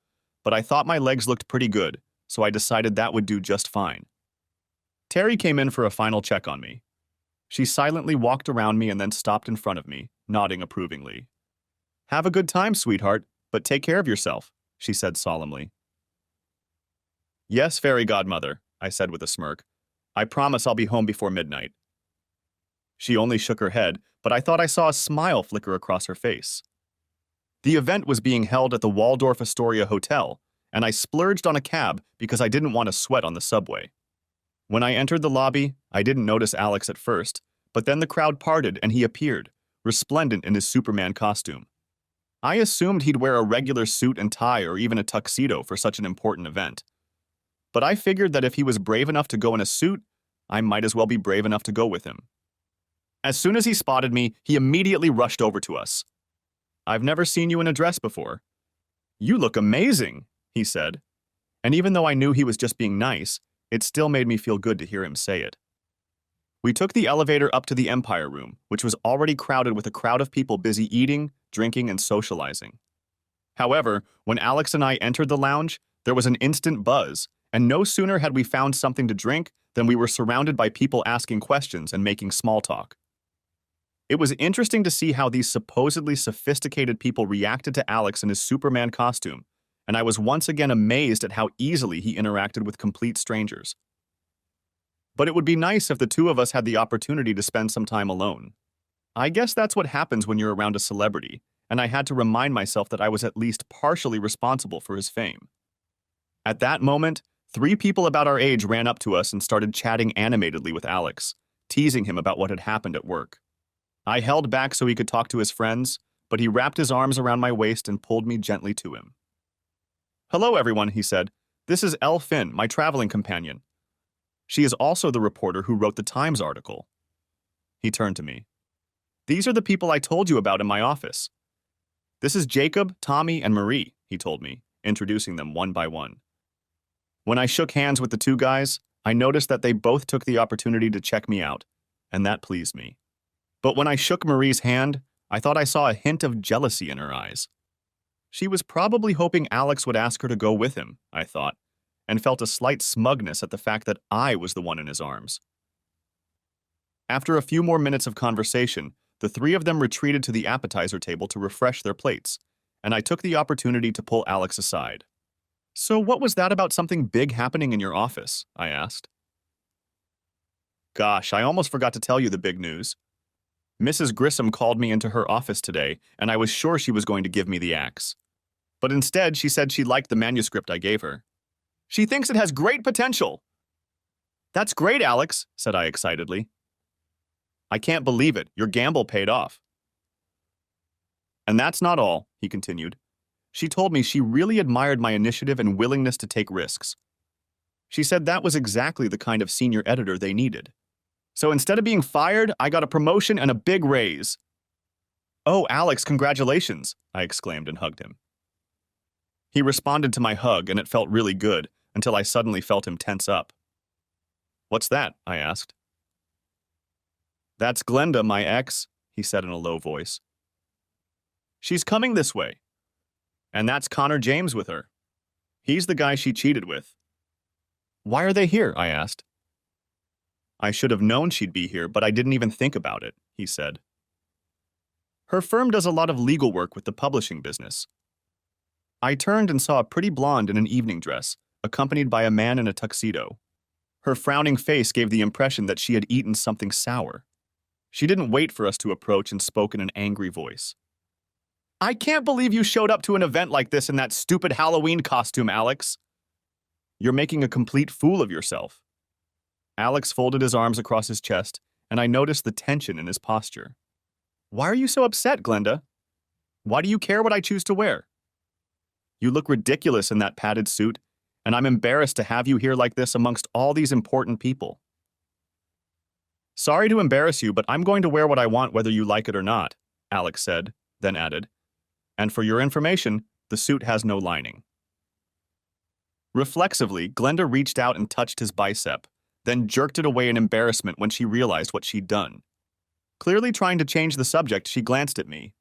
[SPEAKER 1] but I thought my legs looked pretty good, so I decided that would do just fine. Terry came in for a final check on me. She silently walked around me and then stopped in front of me, nodding approvingly. Have a good time, sweetheart, but take care of yourself, she said solemnly. Yes, fairy godmother, I said with a smirk. I promise I'll be home before midnight. She only shook her head, but I thought I saw a smile flicker across her face. The event was being held at the Waldorf Astoria Hotel, and I splurged on a cab because I didn't want to sweat on the subway. When I entered the lobby, I didn't notice Alex at first, but then the crowd parted and he appeared, resplendent in his Superman costume. I assumed he'd wear a regular suit and tie or even a tuxedo for such an important event. But I figured that if he was brave enough to go in a suit, I might as well be brave enough to go with him. As soon as he spotted me, he immediately rushed over to us. I've never seen you in a dress before. You look amazing, he said. And even though I knew he was just being nice, it still made me feel good to hear him say it. We took the elevator up to the Empire Room, which was already crowded with a crowd of people busy eating, drinking, and socializing. However, when Alex and I entered the lounge, there was an instant buzz, and no sooner had we found something to drink than we were surrounded by people asking questions and making small talk. It was interesting to see how these supposedly sophisticated people reacted to Alex in his Superman costume, and I was once again amazed at how easily he interacted with complete strangers. But it would be nice if the two of us had the opportunity to spend some time alone. I guess that's what happens when you're around a celebrity, and I had to remind myself that I was at least partially responsible for his fame. At that moment, 3 people about our age ran up to us and started chatting animatedly with Alex, teasing him about what had happened at work. I held back so he could talk to his friends, but he wrapped his arms around my waist and pulled me gently to him. Hello, everyone, he said. This is Elle Finn, my traveling companion. She is also the reporter who wrote the Times article. He turned to me. These are the people I told you about in my office. This is Jacob, Tommy, and Marie, he told me, introducing them one by one. When I shook hands with the 2 guys, I noticed that they both took the opportunity to check me out, and that pleased me. But when I shook Marie's hand, I thought I saw a hint of jealousy in her eyes. She was probably hoping Alex would ask her to go with him, I thought, and felt a slight smugness at the fact that I was the one in his arms. After a few more minutes of conversation, the 3 of them retreated to the appetizer table to refresh their plates, and I took the opportunity to pull Alex aside. So what was that about something big happening in your office? I asked. Gosh, I almost forgot to tell you the big news. Mrs. Grissom called me into her office today, and I was sure she was going to give me the axe. But instead, she said she liked the manuscript I gave her. She thinks it has great potential. That's great, Alex, said I excitedly. I can't believe it. Your gamble paid off. And that's not all, he continued. She told me she really admired my initiative and willingness to take risks. She said that was exactly the kind of senior editor they needed. So instead of being fired, I got a promotion and a big raise. Oh, Alex, congratulations, I exclaimed and hugged him. He responded to my hug, and it felt really good, until I suddenly felt him tense up. What's that? I asked. That's Glenda, my ex, he said in a low voice. She's coming this way. And that's Connor James with her. He's the guy she cheated with. Why are they here? I asked. I should have known she'd be here, but I didn't even think about it, he said. Her firm does a lot of legal work with the publishing business. I turned and saw a pretty blonde in an evening dress, accompanied by a man in a tuxedo. Her frowning face gave the impression that she had eaten something sour. She didn't wait for us to approach and spoke in an angry voice. I can't believe you showed up to an event like this in that stupid Halloween costume, Alex. You're making a complete fool of yourself. Alex folded his arms across his chest, and I noticed the tension in his posture. Why are you so upset, Glenda? Why do you care what I choose to wear? You look ridiculous in that padded suit, and I'm embarrassed to have you here like this amongst all these important people. Sorry to embarrass you, but I'm going to wear what I want whether you like it or not, Alex said, then added. And for your information, the suit has no lining. Reflexively, Glenda reached out and touched his bicep, then jerked it away in embarrassment when she realized what she'd done. Clearly trying to change the subject, she glanced at me.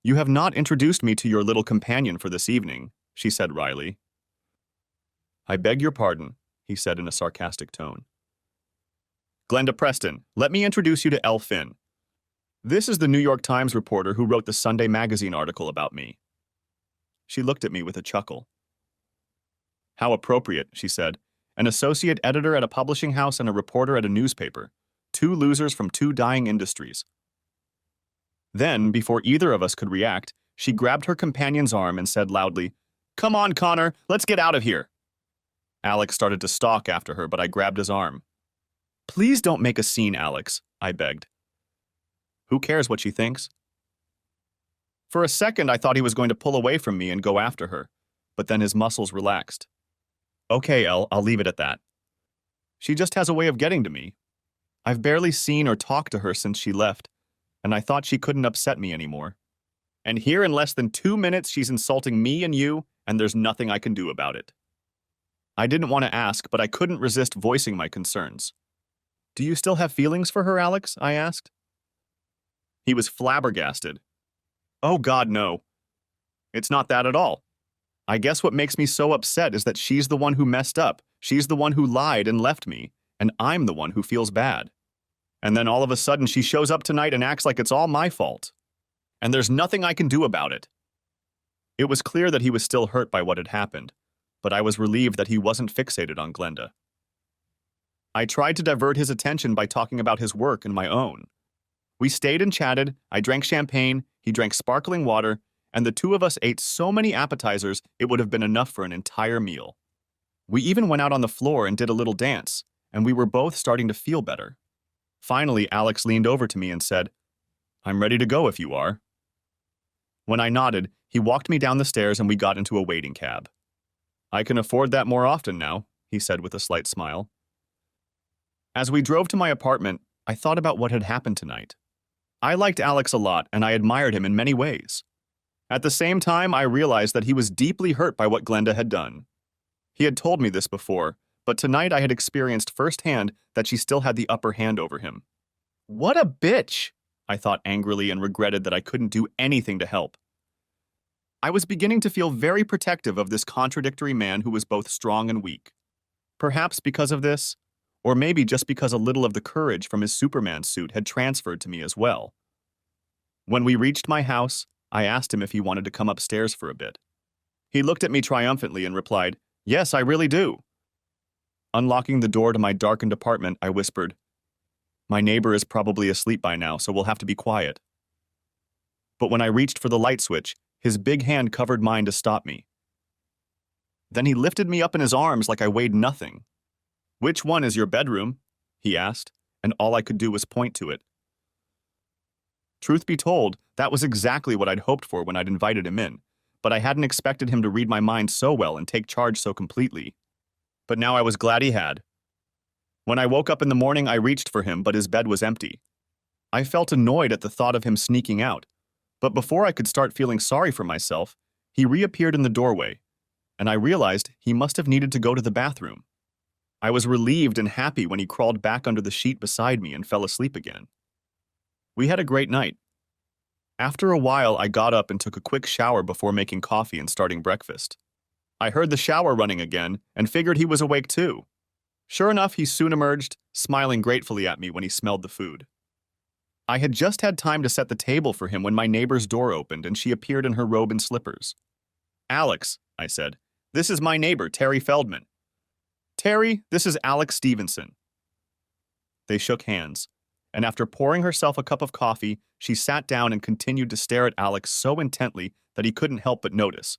[SPEAKER 1] You have not introduced me to your little companion for this evening, she said wryly. I beg your pardon, he said in a sarcastic tone. Glenda Preston, let me introduce you to Elle Finn. This is the New York Times reporter who wrote the Sunday magazine article about me. She looked at me with a chuckle. How appropriate, she said. An associate editor at a publishing house and a reporter at a newspaper. Two losers from two dying industries. Then, before either of us could react, she grabbed her companion's arm and said loudly, Come on, Connor, let's get out of here. Alex started to stalk after her, but I grabbed his arm. Please don't make a scene, Alex, I begged. Who cares what she thinks? For a second, I thought he was going to pull away from me and go after her, but then his muscles relaxed. Okay, Elle, I'll leave it at that. She just has a way of getting to me. I've barely seen or talked to her since she left, and I thought she couldn't upset me anymore. And here in less than 2 minutes, she's insulting me and you, and there's nothing I can do about it. I didn't want to ask, but I couldn't resist voicing my concerns. Do you still have feelings for her, Alex? I asked. He was flabbergasted. Oh God, no. It's not that at all. I guess what makes me so upset is that she's the one who messed up, she's the one who lied and left me, and I'm the one who feels bad. And then all of a sudden she shows up tonight and acts like it's all my fault. And there's nothing I can do about it. It was clear that he was still hurt by what had happened, but I was relieved that he wasn't fixated on Glenda. I tried to divert his attention by talking about his work and my own. We stayed and chatted, I drank champagne, he drank sparkling water, and the two of us ate so many appetizers it would have been enough for an entire meal. We even went out on the floor and did a little dance, and we were both starting to feel better. Finally, Alex leaned over to me and said, I'm ready to go if you are. When I nodded, he walked me down the stairs and we got into a waiting cab. I can afford that more often now, he said with a slight smile. As we drove to my apartment, I thought about what had happened tonight. I liked Alex a lot and I admired him in many ways. At the same time, I realized that he was deeply hurt by what Glenda had done. He had told me this before, but tonight I had experienced firsthand that she still had the upper hand over him. What a bitch, I thought angrily and regretted that I couldn't do anything to help. I was beginning to feel very protective of this contradictory man who was both strong and weak. Perhaps because of this, or maybe just because a little of the courage from his Superman suit had transferred to me as well. When we reached my house, I asked him if he wanted to come upstairs for a bit. He looked at me triumphantly and replied, Yes, I really do. Unlocking the door to my darkened apartment, I whispered, My neighbor is probably asleep by now, so we'll have to be quiet. But when I reached for the light switch, his big hand covered mine to stop me. Then he lifted me up in his arms like I weighed nothing. Which one is your bedroom? He asked, and all I could do was point to it. Truth be told, that was exactly what I'd hoped for when I'd invited him in, but I hadn't expected him to read my mind so well and take charge so completely. But now I was glad he had. When I woke up in the morning, I reached for him, but his bed was empty. I felt annoyed at the thought of him sneaking out, but before I could start feeling sorry for myself, he reappeared in the doorway, and I realized he must have needed to go to the bathroom. I was relieved and happy when he crawled back under the sheet beside me and fell asleep again. We had a great night. After a while, I got up and took a quick shower before making coffee and starting breakfast. I heard the shower running again and figured he was awake too. Sure enough, he soon emerged, smiling gratefully at me when he smelled the food. I had just had time to set the table for him when my neighbor's door opened and she appeared in her robe and slippers. Alex, I said, this is my neighbor, Terry Feldman. Terry, this is Alex Stevenson. They shook hands, And after pouring herself a cup of coffee, she sat down and continued to stare at Alex so intently that he couldn't help but notice.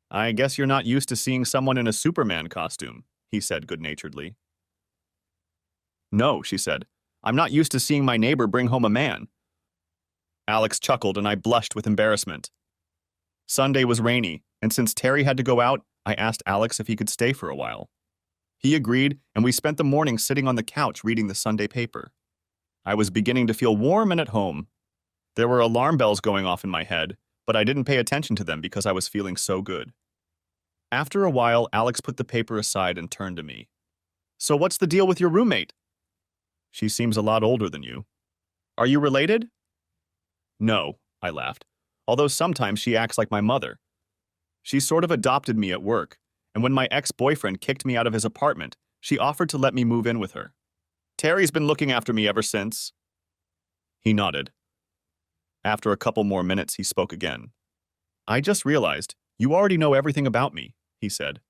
[SPEAKER 1] "I guess you're not used to seeing someone in a Superman costume," he said good-naturedly. "No," she said. "I'm not used to seeing my neighbor bring home a man." Alex chuckled and I blushed with embarrassment. Sunday was rainy, and since Terry had to go out, I asked Alex if he could stay for a while. He agreed, and we spent the morning sitting on the couch reading the Sunday paper. I was beginning to feel warm and at home. There were alarm bells going off in my head, but I didn't pay attention to them because I was feeling so good. After a while, Alex put the paper aside and turned to me. "So what's the deal with your roommate?" "She seems a lot older than you." "Are you related?" "No," I laughed, "although sometimes she acts like my mother. She sort of adopted me at work, and when my ex-boyfriend kicked me out of his apartment, she offered to let me move in with her. Terry's been looking after me ever since." He nodded. After a couple more minutes, he spoke again. "I just realized you already know everything about me," he said.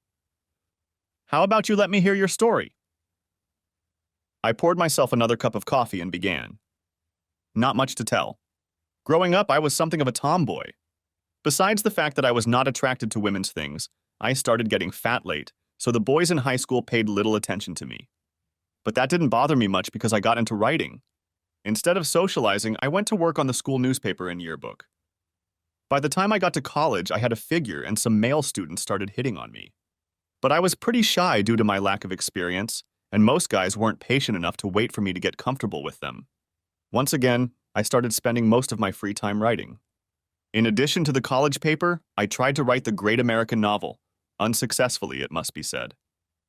[SPEAKER 1] "How about you let me hear your story?" I poured myself another cup of coffee and began. Not much to tell. Growing up, I was something of a tomboy. Besides the fact that I was not attracted to women's things, I started getting fat late, so the boys in high school paid little attention to me. But that didn't bother me much because I got into writing. Instead of socializing, I went to work on the school newspaper and yearbook. By the time I got to college, I had a figure and some male students started hitting on me. But I was pretty shy due to my lack of experience, and most guys weren't patient enough to wait for me to get comfortable with them. Once again, I started spending most of my free time writing. In addition to the college paper, I tried to write the great American novel, unsuccessfully, it must be said.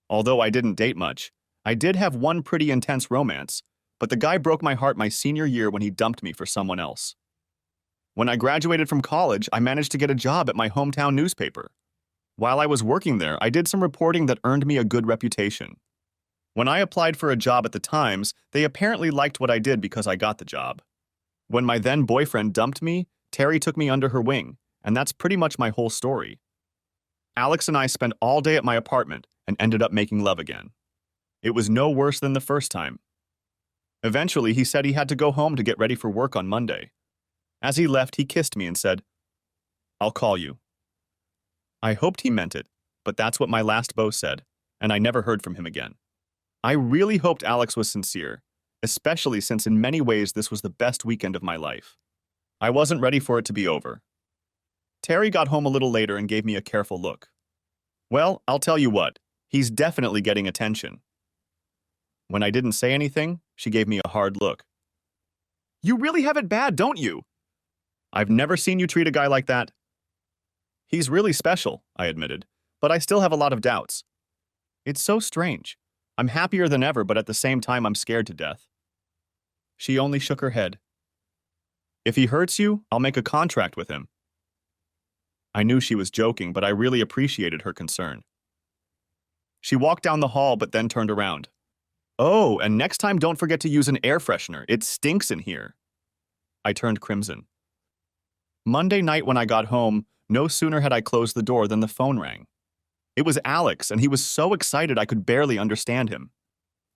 [SPEAKER 1] Although I didn't date much, I did have one pretty intense romance, but the guy broke my heart my senior year when he dumped me for someone else. When I graduated from college, I managed to get a job at my hometown newspaper. While I was working there, I did some reporting that earned me a good reputation. When I applied for a job at the Times, they apparently liked what I did because I got the job. When my then boyfriend dumped me, Terry took me under her wing, and that's pretty much my whole story. Alex and I spent all day at my apartment and ended up making love again. It was no worse than the first time. Eventually, he said he had to go home to get ready for work on Monday. As he left, he kissed me and said, "I'll call you." I hoped he meant it, but that's what my last beau said, and I never heard from him again. I really hoped Alex was sincere, especially since in many ways this was the best weekend of my life. I wasn't ready for it to be over. Terry got home a little later and gave me a careful look. "Well, I'll tell you what, he's definitely getting attention." When I didn't say anything, she gave me a hard look. "You really have it bad, don't you?" "I've never seen you treat a guy like that." "He's really special," I admitted, "but I still have a lot of doubts. It's so strange. I'm happier than ever, but at the same time I'm scared to death." She only shook her head. "If he hurts you, I'll make a contract with him." I knew she was joking, but I really appreciated her concern. She walked down the hall, but then turned around. "Oh, and next time don't forget to use an air freshener. It stinks in here." I turned crimson. Monday night when I got home, no sooner had I closed the door than the phone rang. It was Alex, and he was so excited I could barely understand him.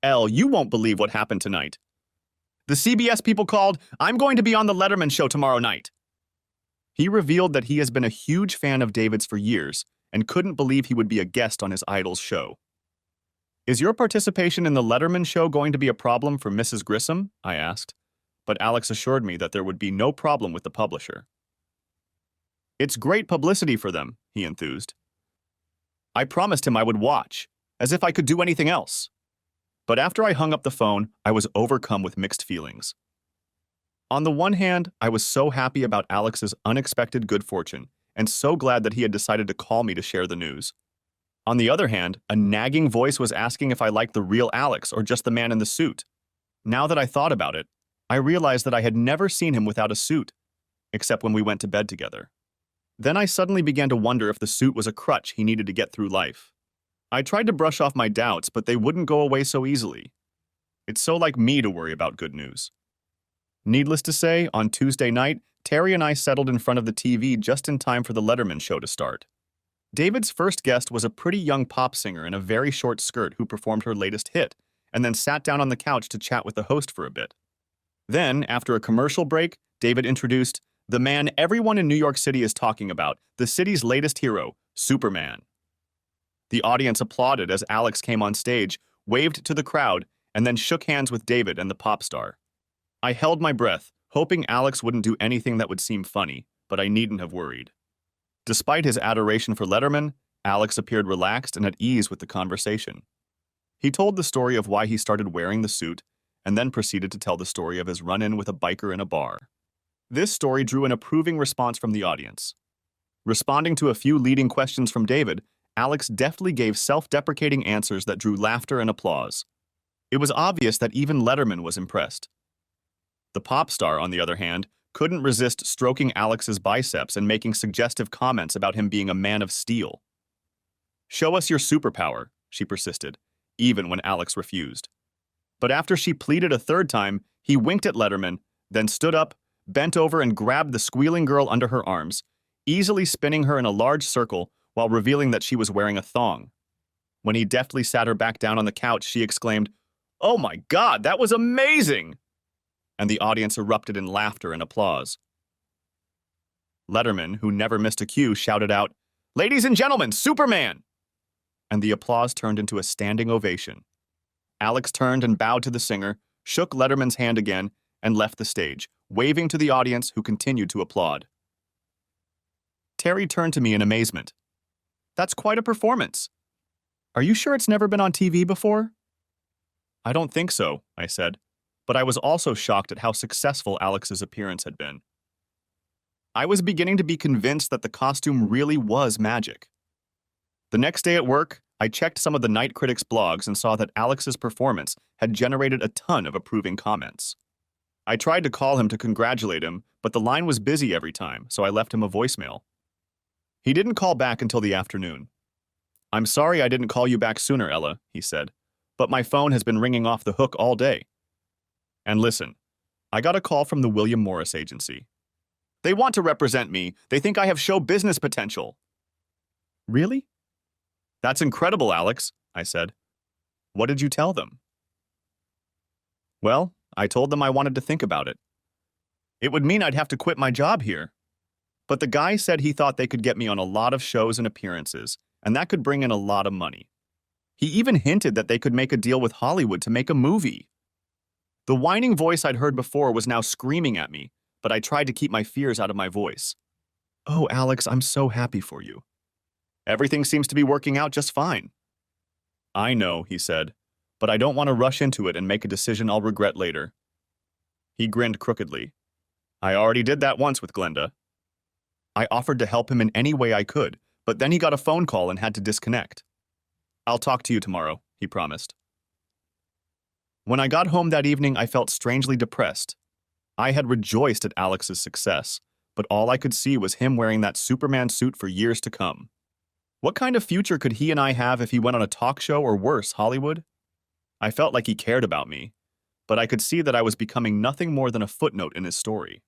[SPEAKER 1] "Elle, you won't believe what happened tonight. The CBS people called. I'm going to be on the Letterman show tomorrow night." He revealed that he has been a huge fan of David's for years and couldn't believe he would be a guest on his idol's show. "Is your participation in the Letterman show going to be a problem for Mrs. Grissom?" I asked, but Alex assured me that there would be no problem with the publisher. "It's great publicity for them," he enthused. I promised him I would watch, as if I could do anything else. But after I hung up the phone, I was overcome with mixed feelings. On the one hand, I was so happy about Alex's unexpected good fortune, and so glad that he had decided to call me to share the news. On the other hand, a nagging voice was asking if I liked the real Alex or just the man in the suit. Now that I thought about it, I realized that I had never seen him without a suit, except when we went to bed together. Then I suddenly began to wonder if the suit was a crutch he needed to get through life. I tried to brush off my doubts, but they wouldn't go away so easily. It's so like me to worry about good news. Needless to say, on Tuesday night, Terry and I settled in front of the TV just in time for the Letterman show to start. David's first guest was a pretty young pop singer in a very short skirt who performed her latest hit, and then sat down on the couch to chat with the host for a bit. Then, after a commercial break, David introduced the man everyone in New York City is talking about, the city's latest hero, Superman. The audience applauded as Alex came on stage, waved to the crowd, and then shook hands with David and the pop star. I held my breath, hoping Alex wouldn't do anything that would seem funny, but I needn't have worried. Despite his adoration for Letterman, Alex appeared relaxed and at ease with the conversation. He told the story of why he started wearing the suit, and then proceeded to tell the story of his run-in with a biker in a bar. This story drew an approving response from the audience. Responding to a few leading questions from David, Alex deftly gave self-deprecating answers that drew laughter and applause. It was obvious that even Letterman was impressed. The pop star, on the other hand, couldn't resist stroking Alex's biceps and making suggestive comments about him being a man of steel. "Show us your superpower," she persisted, even when Alex refused. But after she pleaded a third time, he winked at Letterman, then stood up, bent over and grabbed the squealing girl under her arms, easily spinning her in a large circle while revealing that she was wearing a thong. When he deftly sat her back down on the couch, she exclaimed, "Oh my God, that was amazing!" And the audience erupted in laughter and applause. Letterman, who never missed a cue, shouted out, "Ladies and gentlemen, Superman!" And the applause turned into a standing ovation. Alex turned and bowed to the singer, shook Letterman's hand again, and left the stage, waving to the audience who continued to applaud. Terry turned to me in amazement. "That's quite a performance. Are you sure it's never been on TV before?" "I don't think so," I said, but I was also shocked at how successful Alex's appearance had been. I was beginning to be convinced that the costume really was magic. The next day at work, I checked some of the night critics' blogs and saw that Alex's performance had generated a ton of approving comments. I tried to call him to congratulate him, but the line was busy every time, so I left him a voicemail. He didn't call back until the afternoon. "I'm sorry I didn't call you back sooner, Ella," he said, "but my phone has been ringing off the hook all day. And listen, I got a call from the William Morris Agency. They want to represent me. They think I have show business potential." "Really?" "That's incredible, Alex," I said. "What did you tell them?" "Well, I told them I wanted to think about it. It would mean I'd have to quit my job here. But the guy said he thought they could get me on a lot of shows and appearances, and that could bring in a lot of money. He even hinted that they could make a deal with Hollywood to make a movie." The whining voice I'd heard before was now screaming at me, but I tried to keep my fears out of my voice. "Oh, Alex, I'm so happy for you. Everything seems to be working out just fine." "I know," he said, "but I don't want to rush into it and make a decision I'll regret later." He grinned crookedly. "I already did that once with Glenda." I offered to help him in any way I could, but then he got a phone call and had to disconnect. "I'll talk to you tomorrow," he promised. When I got home that evening, I felt strangely depressed. I had rejoiced at Alex's success, but all I could see was him wearing that Superman suit for years to come. What kind of future could he and I have if he went on a talk show or worse, Hollywood? I felt like he cared about me, but I could see that I was becoming nothing more than a footnote in his story.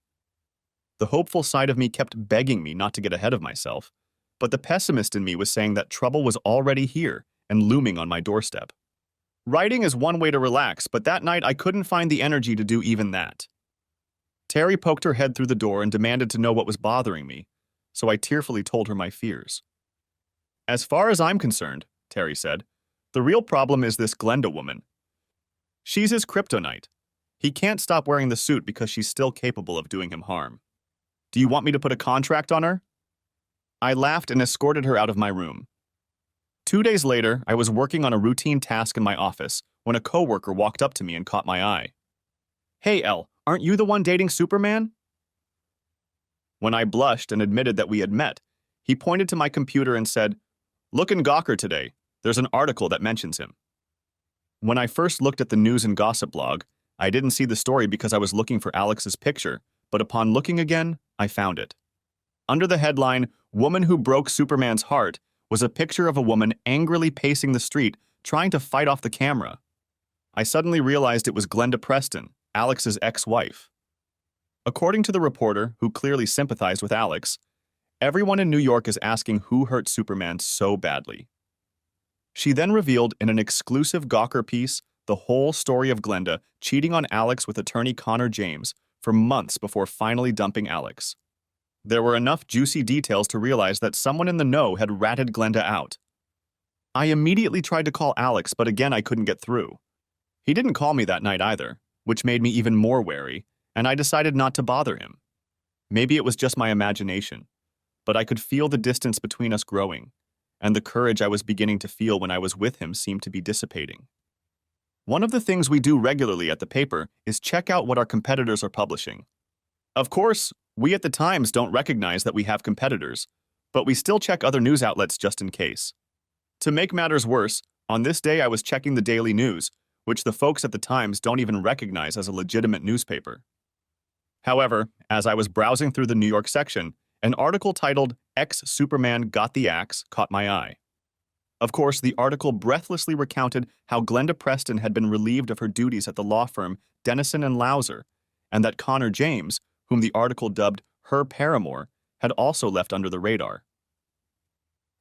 [SPEAKER 1] The hopeful side of me kept begging me not to get ahead of myself, but the pessimist in me was saying that trouble was already here and looming on my doorstep. Writing is one way to relax, but that night I couldn't find the energy to do even that. Terry poked her head through the door and demanded to know what was bothering me, so I tearfully told her my fears. "As far as I'm concerned," Terry said, "the real problem is this Glenda woman. She's his kryptonite. He can't stop wearing the suit because she's still capable of doing him harm. Do you want me to put a contract on her?" I laughed and escorted her out of my room. 2 days later, I was working on a routine task in my office when a coworker walked up to me and caught my eye. "Hey, Elle, aren't you the one dating Superman?" When I blushed and admitted that we had met, he pointed to my computer and said, "Look in Gawker today. There's an article that mentions him." When I first looked at the news and gossip blog, I didn't see the story because I was looking for Alex's picture, but upon looking again, I found it. Under the headline, "Woman Who Broke Superman's Heart," was a picture of a woman angrily pacing the street, trying to fight off the camera. I suddenly realized it was Glenda Preston, Alex's ex-wife. According to the reporter, who clearly sympathized with Alex, everyone in New York is asking who hurt Superman so badly. She then revealed in an exclusive Gawker piece The whole story of Glenda cheating on Alex with attorney Connor James for months before finally dumping Alex. There were enough juicy details to realize that someone in the know had ratted Glenda out. I immediately tried to call Alex, but again I couldn't get through. He didn't call me that night either, which made me even more wary, and I decided not to bother him. Maybe it was just my imagination, but I could feel the distance between us growing, and the courage I was beginning to feel when I was with him seemed to be dissipating. One of the things we do regularly at the paper is check out what our competitors are publishing. Of course, we at the Times don't recognize that we have competitors, but we still check other news outlets just in case. To make matters worse, on this day I was checking the Daily News, which the folks at the Times don't even recognize as a legitimate newspaper. However, as I was browsing through the New York section, an article titled "Ex-Superman Got the Axe" caught my eye. Of course, the article breathlessly recounted how Glenda Preston had been relieved of her duties at the law firm Dennison and Lauser, and that Connor James, whom the article dubbed her paramour, had also left under the radar.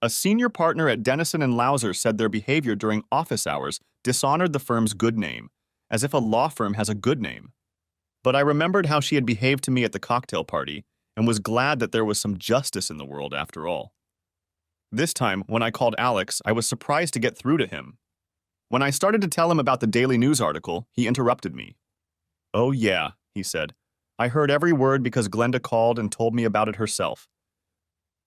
[SPEAKER 1] A senior partner at Dennison and Lauser said their behavior during office hours dishonored the firm's good name, as if a law firm has a good name. But I remembered how she had behaved to me at the cocktail party, and was glad that there was some justice in the world after all. This time, when I called Alex, I was surprised to get through to him. When I started to tell him about the Daily News article, he interrupted me. "Oh yeah," he said. "I heard every word because Glenda called and told me about it herself.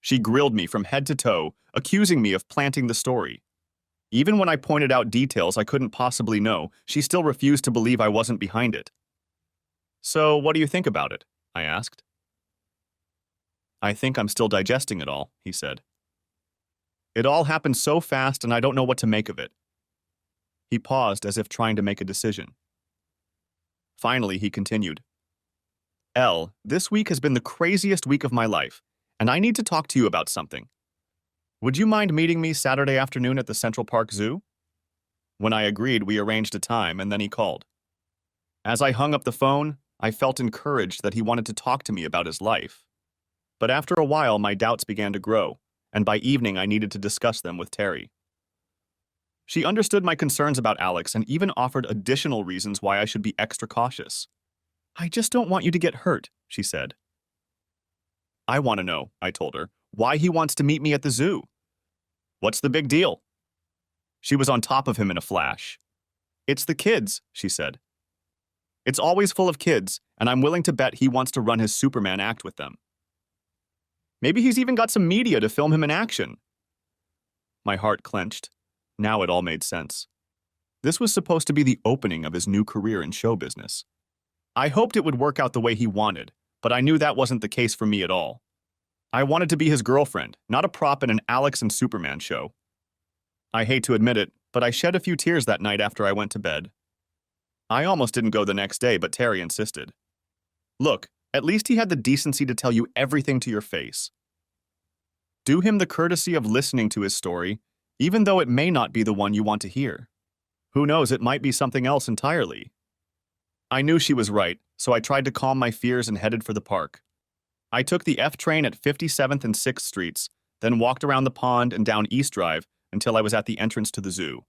[SPEAKER 1] She grilled me from head to toe, accusing me of planting the story. Even when I pointed out details I couldn't possibly know, she still refused to believe I wasn't behind it." "So, what do you think about it?" I asked. "I think I'm still digesting it all," he said. "It all happened so fast and I don't know what to make of it." He paused as if trying to make a decision. Finally, he continued. "Elle, this week has been the craziest week of my life, and I need to talk to you about something. Would you mind meeting me Saturday afternoon at the Central Park Zoo?" When I agreed, we arranged a time, and then he called. As I hung up the phone, I felt encouraged that he wanted to talk to me about his life. But after a while, my doubts began to grow, and by evening I needed to discuss them with Terry. She understood my concerns about Alex and even offered additional reasons why I should be extra cautious. "I just don't want you to get hurt," she said. "I want to know," I told her, "why he wants to meet me at the zoo. What's the big deal?" She was on top of him in a flash. "It's the kids," she said. "It's always full of kids, and I'm willing to bet he wants to run his Superman act with them. Maybe he's even got some media to film him in action." My heart clenched. Now it all made sense. This was supposed to be the opening of his new career in show business. I hoped it would work out the way he wanted, but I knew that wasn't the case for me at all. I wanted to be his girlfriend, not a prop in an Alex and Superman show. I hate to admit it, but I shed a few tears that night after I went to bed. I almost didn't go the next day, but Terry insisted. "Look, at least he had the decency to tell you everything to your face. Do him the courtesy of listening to his story, even though it may not be the one you want to hear. Who knows, it might be something else entirely." I knew she was right, so I tried to calm my fears and headed for the park. I took the F train at 57th and 6th Streets, then walked around the pond and down East Drive until I was at the entrance to the zoo.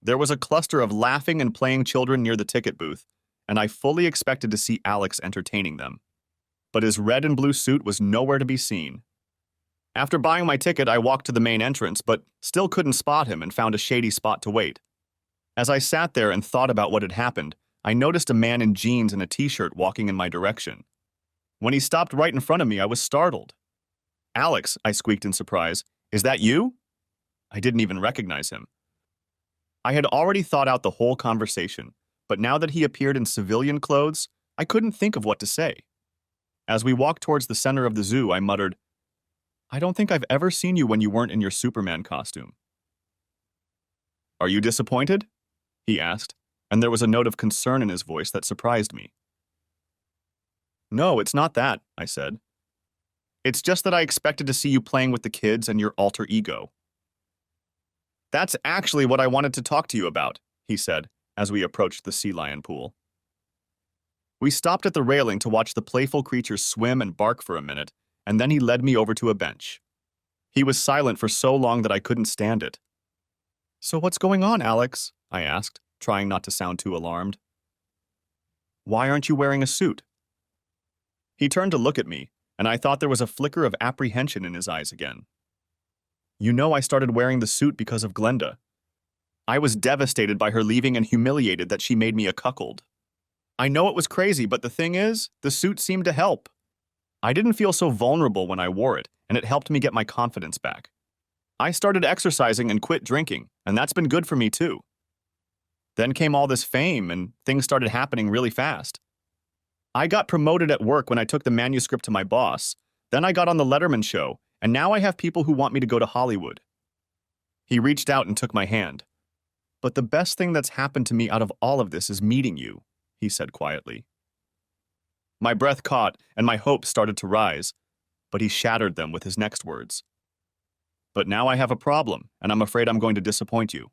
[SPEAKER 1] There was a cluster of laughing and playing children near the ticket booth, and I fully expected to see Alex entertaining them. But his red and blue suit was nowhere to be seen. After buying my ticket, I walked to the main entrance, but still couldn't spot him and found a shady spot to wait. As I sat there and thought about what had happened, I noticed a man in jeans and a t-shirt walking in my direction. When he stopped right in front of me, I was startled. "Alex," I squeaked in surprise, "is that you?" I didn't even recognize him. I had already thought out the whole conversation, but now that he appeared in civilian clothes, I couldn't think of what to say. As we walked towards the center of the zoo, I muttered, "I don't think I've ever seen you when you weren't in your Superman costume." "Are you disappointed?" he asked, and there was a note of concern in his voice that surprised me. "No, it's not that," I said. "It's just that I expected to see you playing with the kids and your alter ego." "That's actually what I wanted to talk to you about," he said, as we approached the sea lion pool. We stopped at the railing to watch the playful creatures swim and bark for a minute, and then he led me over to a bench. He was silent for so long that I couldn't stand it. "So what's going on, Alex?" I asked, trying not to sound too alarmed. Why aren't you wearing a suit? He turned to look at me, and I thought there was a flicker of apprehension in his eyes again. You know I started wearing the suit because of Glenda. I was devastated by her leaving and humiliated that she made me a cuckold. I know it was crazy, but the thing is, the suit seemed to help. I didn't feel so vulnerable when I wore it, and it helped me get my confidence back. I started exercising and quit drinking, and that's been good for me too. Then came all this fame, and things started happening really fast. I got promoted at work when I took the manuscript to my boss. Then I got on the Letterman show, and now I have people who want me to go to Hollywood. He reached out and took my hand. But the best thing that's happened to me out of all of this is meeting you, he said quietly. My breath caught, and my hopes started to rise, but he shattered them with his next words. But now I have a problem, and I'm afraid I'm going to disappoint you.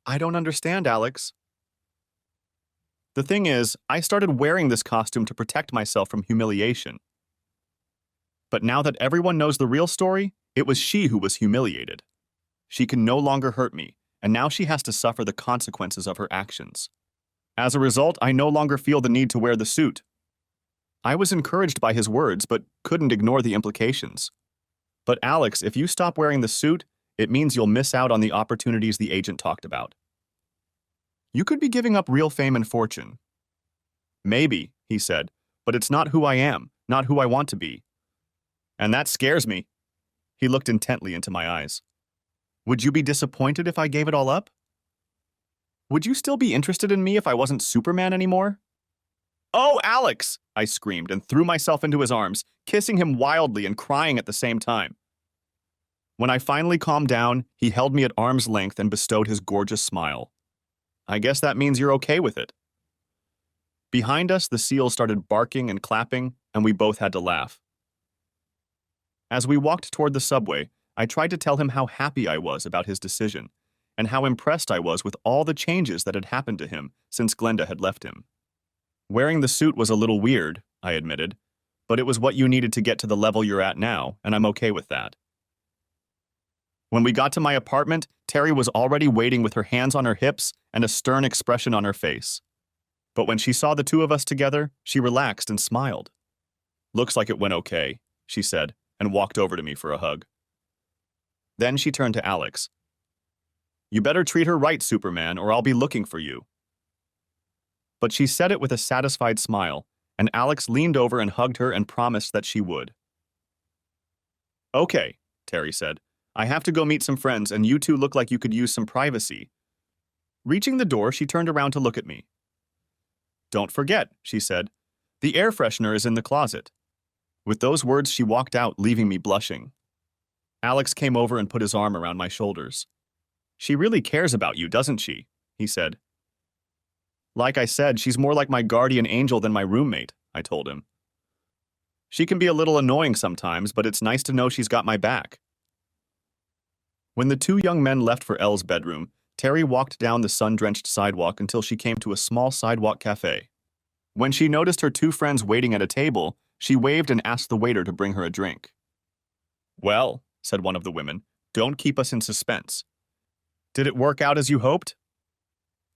[SPEAKER 1] I don't understand, Alex. The thing is, I started wearing this costume to protect myself from humiliation. But now that everyone knows the real story, it was she who was humiliated. She can no longer hurt me, and now she has to suffer the consequences of her actions. As a result, I no longer feel the need to wear the suit. I was encouraged by his words, but couldn't ignore the implications. But Alex, if you stop wearing the suit, it means you'll miss out on the opportunities the agent talked about. You could be giving up real fame and fortune. Maybe, he said, but it's not who I am, not who I want to be. And that scares me. He looked intently into my eyes. Would you be disappointed if I gave it all up? Would you still be interested in me if I wasn't Superman anymore? Oh, Alex! I screamed and threw myself into his arms, kissing him wildly and crying at the same time. When I finally calmed down, he held me at arm's length and bestowed his gorgeous smile. I guess that means you're okay with it. Behind us, the seals started barking and clapping, and we both had to laugh. As we walked toward the subway, I tried to tell him how happy I was about his decision, and how impressed I was with all the changes that had happened to him since Glenda had left him. Wearing the suit was a little weird, I admitted, but it was what you needed to get to the level you're at now, and I'm okay with that. When we got to my apartment, Terry was already waiting with her hands on her hips and a stern expression on her face. But when she saw the two of us together, she relaxed and smiled. Looks like it went okay, she said, and walked over to me for a hug. Then she turned to Alex. You better treat her right, Superman, or I'll be looking for you. But she said it with a satisfied smile, and Alex leaned over and hugged her and promised that she would. Okay, Terry said. I have to go meet some friends, and you two look like you could use some privacy. Reaching the door, she turned around to look at me. Don't forget, she said. The air freshener is in the closet. With those words, she walked out, leaving me blushing. Alex came over and put his arm around my shoulders. She really cares about you, doesn't she? He said. Like I said, she's more like my guardian angel than my roommate, I told him. She can be a little annoying sometimes, but it's nice to know she's got my back. When the two young men left for Elle's bedroom, Terry walked down the sun-drenched sidewalk until she came to a small sidewalk cafe. When she noticed her two friends waiting at a table, she waved and asked the waiter to bring her a drink. Well, said one of the women, don't keep us in suspense. Did it work out as you hoped?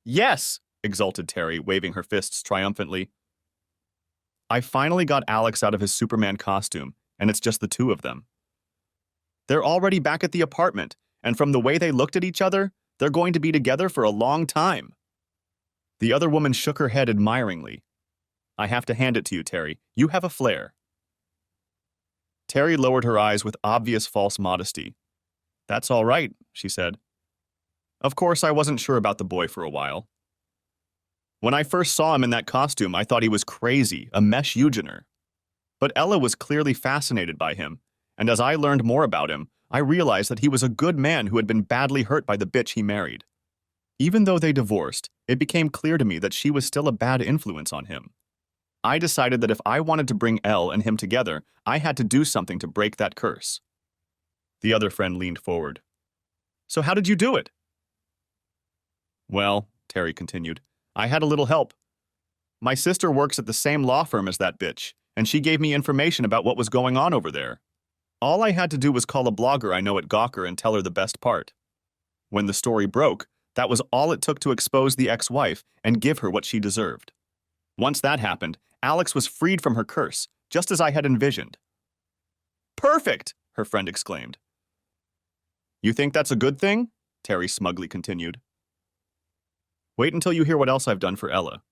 [SPEAKER 1] Yes, exulted Terry, waving her fists triumphantly. I finally got Alex out of his Superman costume, and it's just the two of them. They're already back at the apartment, and from the way they looked at each other, they're going to be together for a long time. The other woman shook her head admiringly. I have to hand it to you, Terry. You have a flair. Terry lowered her eyes with obvious false modesty. That's all right, she said. Of course, I wasn't sure about the boy for a while. When I first saw him in that costume, I thought he was crazy, a mesh eugener. But Ella was clearly fascinated by him, and as I learned more about him, I realized that he was a good man who had been badly hurt by the bitch he married. Even though they divorced, it became clear to me that she was still a bad influence on him. I decided that if I wanted to bring Elle and him together, I had to do something to break that curse. The other friend leaned forward. So how did you do it? Well, Terry continued, I had a little help. My sister works at the same law firm as that bitch, and she gave me information about what was going on over there. All I had to do was call a blogger I know at Gawker and tell her the best part. When the story broke, That was all it took to expose the ex-wife and give her what she deserved. Once that happened, Alex was freed from her curse, just as I had envisioned. "Perfect!" her friend exclaimed. "You think that's a good thing?" Terry smugly continued. "Wait until you hear what else I've done for Ella."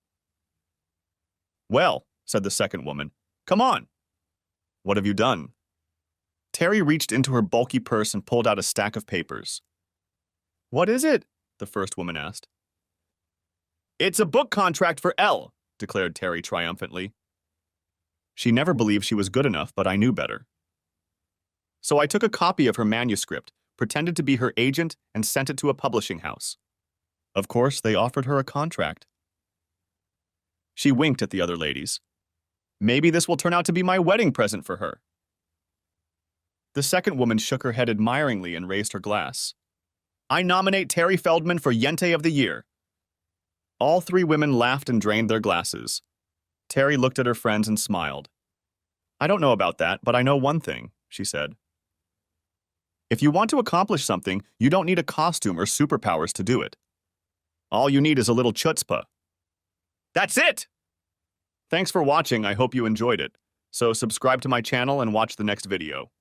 [SPEAKER 1] "Well," said the second woman, "come on." "What have you done?" Terry reached into her bulky purse and pulled out a stack of papers. "What is it?" the first woman asked. "It's a book contract for Elle," declared Terry triumphantly. She never believed she was good enough, but I knew better. So I took a copy of her manuscript, pretended to be her agent, and sent it to a publishing house. Of course, they offered her a contract. She winked at the other ladies. "Maybe this will turn out to be my wedding present for her." The second woman shook her head admiringly and raised her glass. "I nominate Terry Feldman for Yente of the Year." All three women laughed and drained their glasses. Terry looked at her friends and smiled. "I don't know about that, but I know one thing," she said. "If you want to accomplish something, you don't need a costume or superpowers to do it. All you need is a little chutzpah." That's it! Thanks for watching. I hope you enjoyed it. So subscribe to my channel and watch the next video.